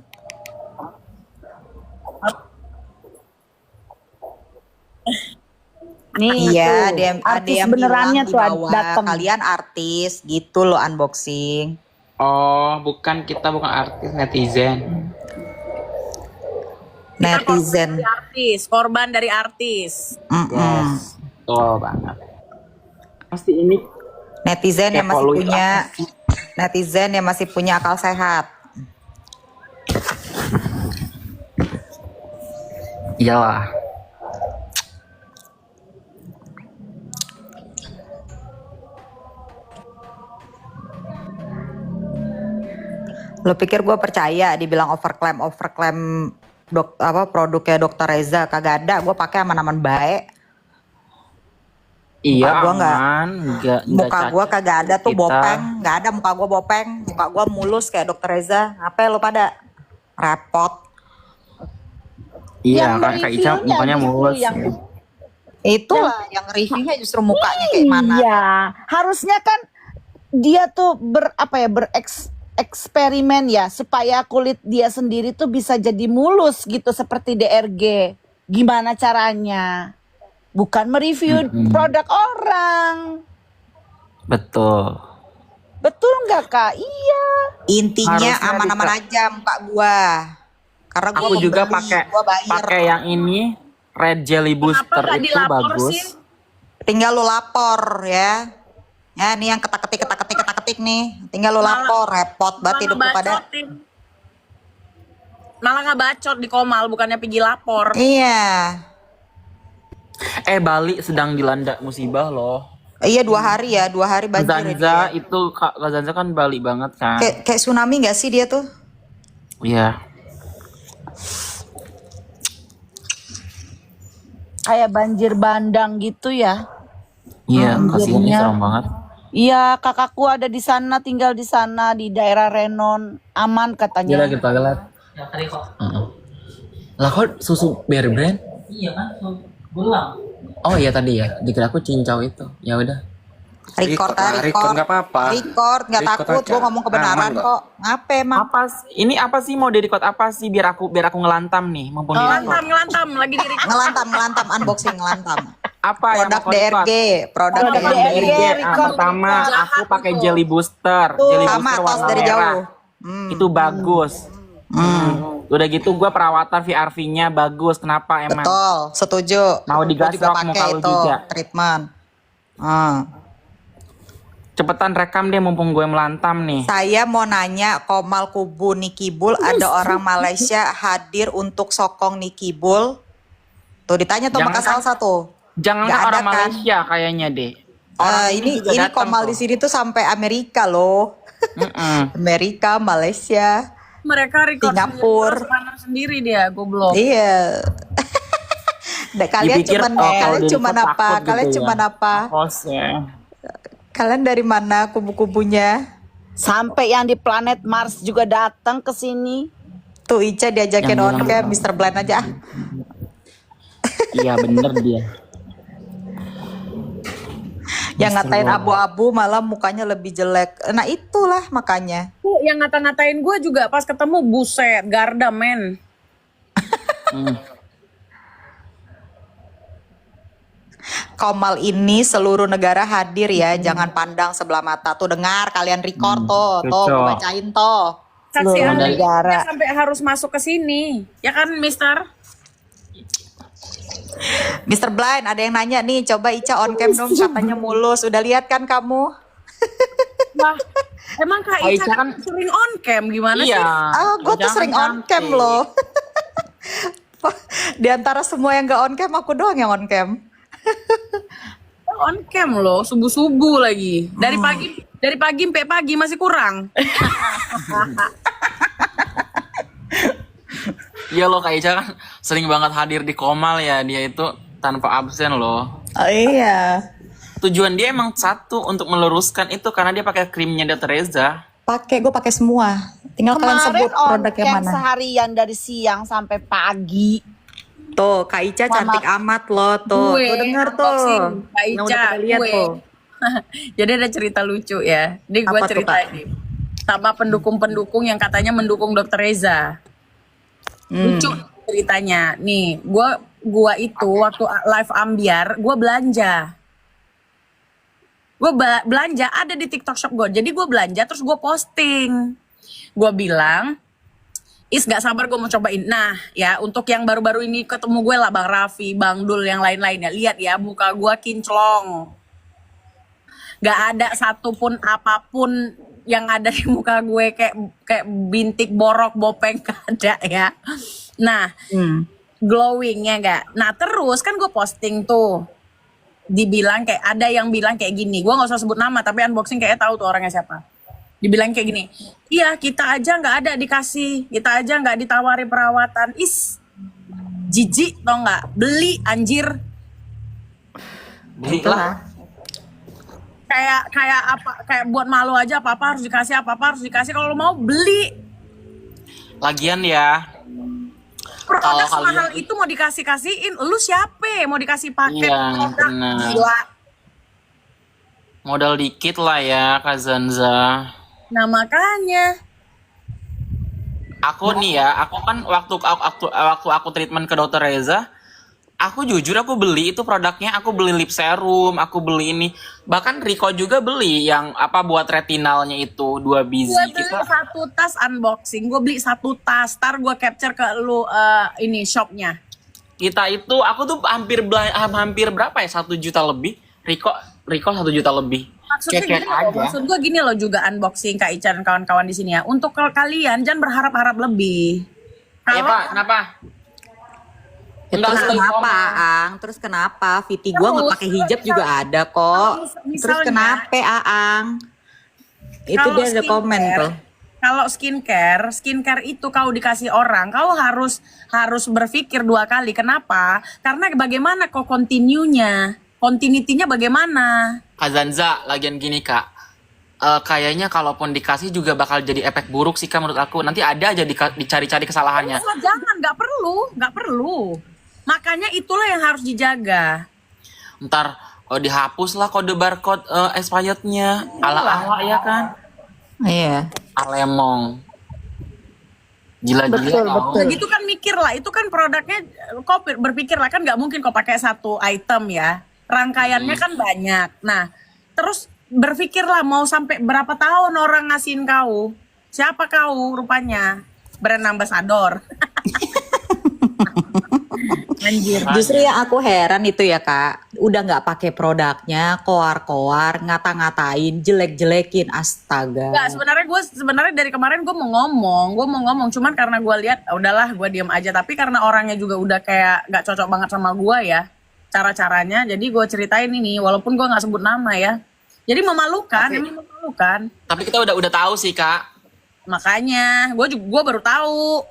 Nih, Iya, tuh, ada artis yang benerannya bilang di tuh bawah, datang. kalian artis gitu loh unboxing. Oh, kita bukan artis, netizen. Netizen. Korban dari artis. Yes, betul banget. Pasti ini Netizen yang masih evolusi punya netizen yang masih punya akal sehat. iyalah. Lo pikir gue percaya dibilang overclaim produknya Dokter Reza? Kagak ada, gue pakai aman-aman baik. Iya, Muka gua aman, nggak Muka gue cacat kagak ada tuh kita. bopeng, nggak ada muka gue bopeng, muka gue mulus kayak Dokter Reza. Apa lo pada repot? Iya, Yang kan Kak Ica reviewnya mukanya justru mulus. Itulah yang reviewnya justru mukanya kayak mana? Iya, harusnya kan dia tuh bereksperimen ya supaya kulit dia sendiri tuh bisa jadi mulus gitu seperti DRG. Gimana caranya? Bukan mereview produk orang. Betul. Betul nggak Kak? Iya. Intinya Harusnya aman-aman aja muka gue. Karena gue Aku juga pakai yang ini Red Jelly Booster Kenapa nggak itu dilapor bagus. sih? Tinggal lu lapor ya. Ya, nih yang ketak-ketik nih. Tinggal lu lapor, repot banget hidup lu pada. Malah ngebacot di Komal, bukannya pergi lapor. Iya. Bali sedang dilanda musibah loh. Iya 2 hari ya, 2 hari banjir ya dia. Zanza itu Kak Zanza kan Bali banget kan. Kayak tsunami gak sih dia tuh? Iya. Kayak banjir bandang gitu ya. Iya, kasihan banjirnya. serem banget. Iya, kakakku ada di sana, tinggal di sana di daerah Renon, aman katanya. Kita lihat. Lah kok susu Bear Brand? Iya kan, belang. Oh iya tadi ya, dikira aku cincau itu. Ya udah. Record nggak apa-apa. Record nggak Record takut, aja. gue ngomong kebenaran Aman kok. kok. Ngapain emang? Ini apa sih mau di-record apa sih biar aku ngelantam nih, mumpung di-record. Ngelantam lagi diri. Ngelantam, unboxing ngelantam. Apa yang Produk mau di-record? DRG, produk Produk DRG. DRG. Pertama aku pakai jelly booster. Jelly Sama booster tos warna dari merah. jauh. Itu bagus. Udah gitu gue perawatan VRV-nya bagus. Kenapa emang? Betul, setuju. Mau Gua digasrok juga muka pakai lu itu juga. treatment. Cepetan rekam deh mumpung gue melantam nih. Saya mau nanya, Komal Kubu Nikibul, ada orang Malaysia hadir untuk sokong Nikibul? Tuh ditanya tuh Jangan Maka Salsa tuh. Jangan Nggak ada orang kan? Malaysia kayaknya deh. Orang ini juga datang Komal tuh. di sini tuh sampai Amerika loh. Amerika, Malaysia, Mereka record Singapura. sendiri dia, goblok. Iya. Kalian Dipikir, cuman kalau kalian di cuman record apa? takut Kalian gitu cuman ya. apa? Hostnya. Kalian dari mana kubu-kubunya? Sampai yang di planet Mars juga datang ke sini. Tuh Ica diajakin Yang on bilang cam, Mr. Blind aja. Iya bener dia. Yang ngatain abu-abu malah mukanya lebih jelek. Nah itulah makanya. Yang ngata-ngatain gue juga pas ketemu, buset, Garda men. Komal ini seluruh negara hadir ya, jangan pandang sebelah mata. Tuh dengar kalian record tuh, cocok. gue bacain tuh. Saksi Seluruh ahli negara. sampai harus masuk ke sini. Ya kan, Mister? Mr. Blind, ada yang nanya nih, coba Ica on cam dong, katanya mulus. Udah lihat kan kamu? Wah, emang Kak Ica Ica kan sering on cam gimana sih? Iya. Ah, gue tuh Jangan sering on cam cantik. loh. Di antara semua yang gak on cam, aku doang yang on cam. On cam loh, subuh-subuh lagi. Dari pagi sampai pagi masih kurang. Iya loh Kak Ica kan sering banget hadir di Komal ya. Dia itu tanpa absen loh. Oh iya. Tujuan dia emang satu, untuk meluruskan itu karena dia pakai krimnya Dr. Reza. Gue pakai semua. Tinggal kalian Kemarin sebut on produk yang cam mana. seharian dari siang sampai pagi. Tuh, Kak Ica cantik amat loh tuh. Gue Tuh denger tuh. unboxing, Kak Yang Ica, udah pada lihat gue. tuh. Jadi ada cerita lucu ya. Ini gue Apa tuh, ceritain nih. Sama pendukung-pendukung yang katanya mendukung Dr. Reza. Lucu ceritanya. Nih, gua itu waktu live ambiar, gue belanja. Gue belanja ada di TikTok Shop gue. Jadi gue belanja terus gue posting. Gue bilang, Is gak sabar gue mau cobain. Nah ya, untuk yang baru-baru ini ketemu gue lah, Bang Raffi, Bang Dul, yang lain-lainnya. Lihat ya, muka gue kinclong. Gak ada satupun apapun yang ada di muka gue kayak bintik borok bopeng, gak ada ya. Nah, glowing ya gak. Nah terus kan gue posting tuh, dibilang kayak ada yang bilang kayak gini. Gue nggak usah sebut nama, tapi unboxing kayaknya tahu tuh orangnya siapa. Dibilang kayak gini, iya kita aja nggak ada dikasih, kita aja nggak ditawari perawatan. Is jijik tau nggak, beli anjir. Beli lah. Kayak apa, kayak buat malu aja, apa harus dikasih, apa harus dikasih. Kalau lo mau beli Lagian ya, produk Kalau semahal kalian- itu mau dikasih-kasihin, lu siapa mau dikasih paket Iya, produk benar. gila. modal dikit lah ya Kak Zanza. Nah makanya Aku nih ya, aku kan waktu aku treatment ke Dr. Reza, aku jujur aku beli itu produknya, aku beli lip serum, aku beli ini, bahkan Rico juga beli yang apa buat retinalnya itu 2 biji. gue beli Kita 1 tas unboxing, gue beli 1 tas, ntar gue capture ke lu ini shopnya. kita itu aku tuh hampir berapa ya, 1 juta lebih Riko 1 juta lebih. Maksudnya Cuek-cuek gini loh, aja. maksud gue gini loh juga unboxing Kak Ica dan kawan-kawan di sini ya. Untuk kalian jangan berharap-harap lebih. Iya Pak, kenapa? Ya, Enggak, terus aku lagi kenapa, ngomong. Aang? Terus kenapa? Viti gua nggak pakai hijab juga ada kok. Terus misalnya- kenapa, Aang? Itu Kalau dia ada komen skincare, tuh. Kalau skincare itu kau dikasih orang, kau harus berpikir 2 kali. Kenapa? Karena bagaimana kok continuity-nya bagaimana? Kak Zanza, lagian gini Kak. Kayaknya kalaupun dikasih juga bakal jadi efek buruk sih Kak menurut aku. Nanti ada aja dicari-cari kesalahannya. Jangan, nggak perlu. Makanya itulah yang harus dijaga. Ntar dihapus lah kode barcode expirednya. Ala-ala ya kan? Iya. Alemong. Gila-gila. Nah, gitu kan mikir lah, itu kan produknya kau berpikir lah kan nggak mungkin kau pakai 1 item ya. Rangkaiannya kan banyak. Nah, terus berpikirlah mau sampai berapa tahun orang ngasihin kau. Siapa kau rupanya? Brand ambassador. Anjir. Justru yang aku heran itu ya Kak, udah nggak pakai produknya, koar-koar, ngata-ngatain, jelek-jelekin, astaga. Enggak, sebenarnya dari kemarin gue mau ngomong, cuman karena gue lihat udahlah gue diem aja. Tapi karena orangnya juga udah kayak nggak cocok banget sama gue ya, cara-caranya. Jadi gue ceritain ini, walaupun gue nggak sebut nama ya. Jadi memalukan, emang memalukan. Tapi kita udah tahu sih Kak. Makanya gue baru tahu.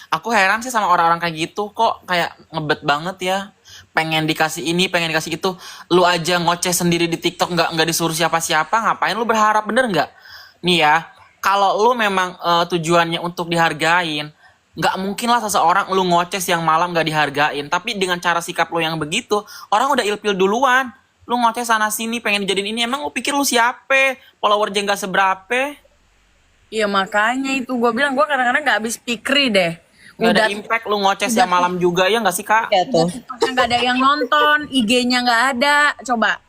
Aku heran sih sama orang-orang kayak gitu, kok kayak ngebet banget ya. Pengen dikasih ini, pengen dikasih itu. Lu aja ngoceh sendiri di TikTok nggak disuruh siapa-siapa, ngapain lu berharap, bener nggak? Nih ya, kalau lu memang tujuannya untuk dihargain, nggak mungkin lah seseorang lu ngoceh siang malam nggak dihargain. Tapi dengan cara sikap lu yang begitu, orang udah ilfil duluan. Lu ngoceh sana sini pengen dijadiin ini, emang lu pikir lu siapa? Follower aja nggak seberapa. Iya makanya itu gue bilang, gue kadang-kadang nggak habis pikir deh. Gak ada impact lu ngoceh siang malam juga ya nggak sih Kak? Ya tuh. Nggak ada yang nonton, IG-nya nggak ada, coba.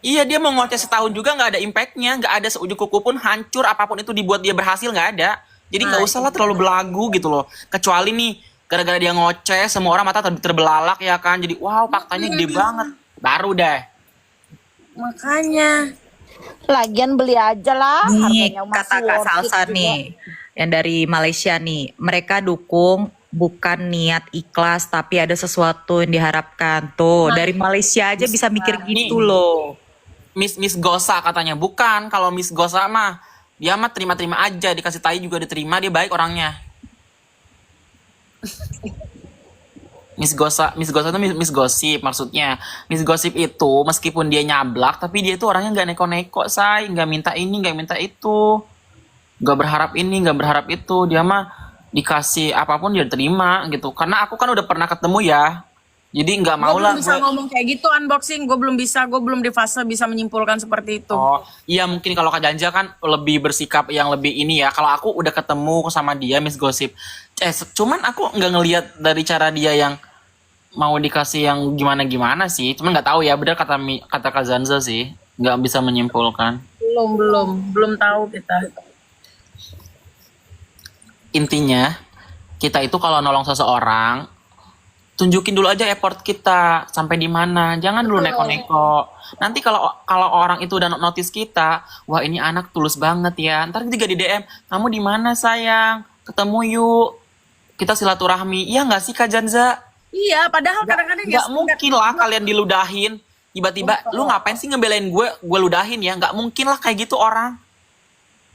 Iya, dia mau ngoceh setahun juga nggak ada impactnya, nggak ada seujung kuku pun hancur, apapun itu dibuat dia berhasil nggak ada. Jadi nggak usah lah terlalu belagu gitu loh. Kecuali nih gara-gara dia ngoceh, semua orang mata terbelalak ya kan. Jadi wow faktanya gede banget. Baru deh. Makanya. Lagian beli aja lah. Nih harganya masih kata Kak worth it Salsa juga. nih, yang dari Malaysia nih, mereka dukung bukan niat ikhlas tapi ada sesuatu yang diharapkan. Tuh dari Malaysia aja bisa mikir gitu loh. Miss Gosa katanya, bukan. Kalau Miss Gosa mah dia mah terima-terima aja, dikasih tai juga diterima, dia baik orangnya. Miss Gosa itu Miss Gosip maksudnya. Miss Gosip itu meskipun dia nyablak, tapi dia itu orangnya nggak neko-neko, say, nggak minta ini, nggak minta itu, nggak berharap ini, nggak berharap itu. Dia mah dikasih apapun dia terima gitu. Karena aku kan udah pernah ketemu ya, jadi nggak mau lah. Gue belum bisa ngomong kayak gitu unboxing, gue belum di fase bisa menyimpulkan seperti itu. Oh iya, mungkin kalau Kak Janja kan lebih bersikap yang lebih ini ya. Kalau aku udah ketemu sama dia Miss Gosip, cuman aku nggak ngelihat dari cara dia yang mau dikasih yang gimana sih. Cuman nggak tahu ya, bener kata Kak Zanza sih, nggak bisa menyimpulkan. Belum tahu kita. Intinya kita itu kalau nolong seseorang, tunjukin dulu aja effort kita sampai di mana. Jangan dulu neko-neko. Nanti kalau orang itu udah notice kita, wah ini anak tulus banget ya. Ntar juga di DM, kamu di mana sayang? Ketemu yuk. Kita silaturahmi. Iya nggak sih Kak Janza? Iya, padahal kadang-kadang Nggak mungkin lah kalian diludahin. Tiba-tiba, lu ngapain sih ngebelain gue ludahin ya? Nggak mungkin lah kayak gitu orang.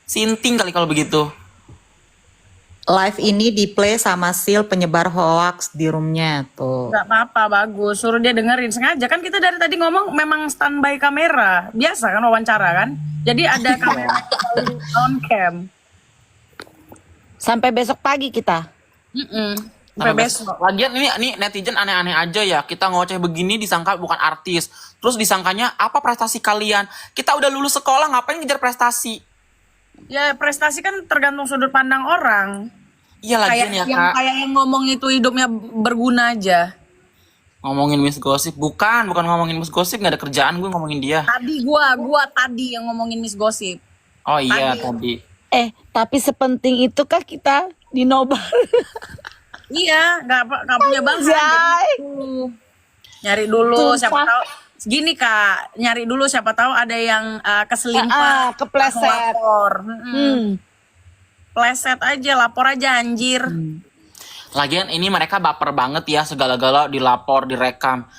Sinting kali kalau begitu. Live ini di play sama Sil penyebar hoax di roomnya tuh. Gak apa-apa, bagus. Suruh dia dengerin. Sengaja kan kita dari tadi ngomong memang standby kamera. Biasa kan wawancara kan. Jadi ada kamera on cam. Sampai besok pagi kita. Sampai besok. Lagian ini netizen aneh-aneh aja ya. Kita ngoceh begini disangka bukan artis. Terus disangkanya apa prestasi kalian? Kita udah lulus sekolah, ngapain ngejar prestasi? Ya prestasi kan tergantung sudut pandang orang. Iya lagian ya Kak. Kayak yang ngomong itu hidupnya berguna aja. Ngomongin Miss Gosip, bukan ngomongin Miss Gosip, nggak ada kerjaan gue ngomongin dia. Tadi gua tadi yang ngomongin Miss Gosip. Oh iya tadi. Tapi sepenting itukah kita dinobar? Iya, nggak punya bangsa. Nyari dulu, Sumpah. Gini Kak, nyari dulu siapa tahu ada yang keselimpan, kepleset. lapor. Pleset aja, lapor aja anjir. Lagian ini mereka baper banget ya, segala-gala dilapor, direkam.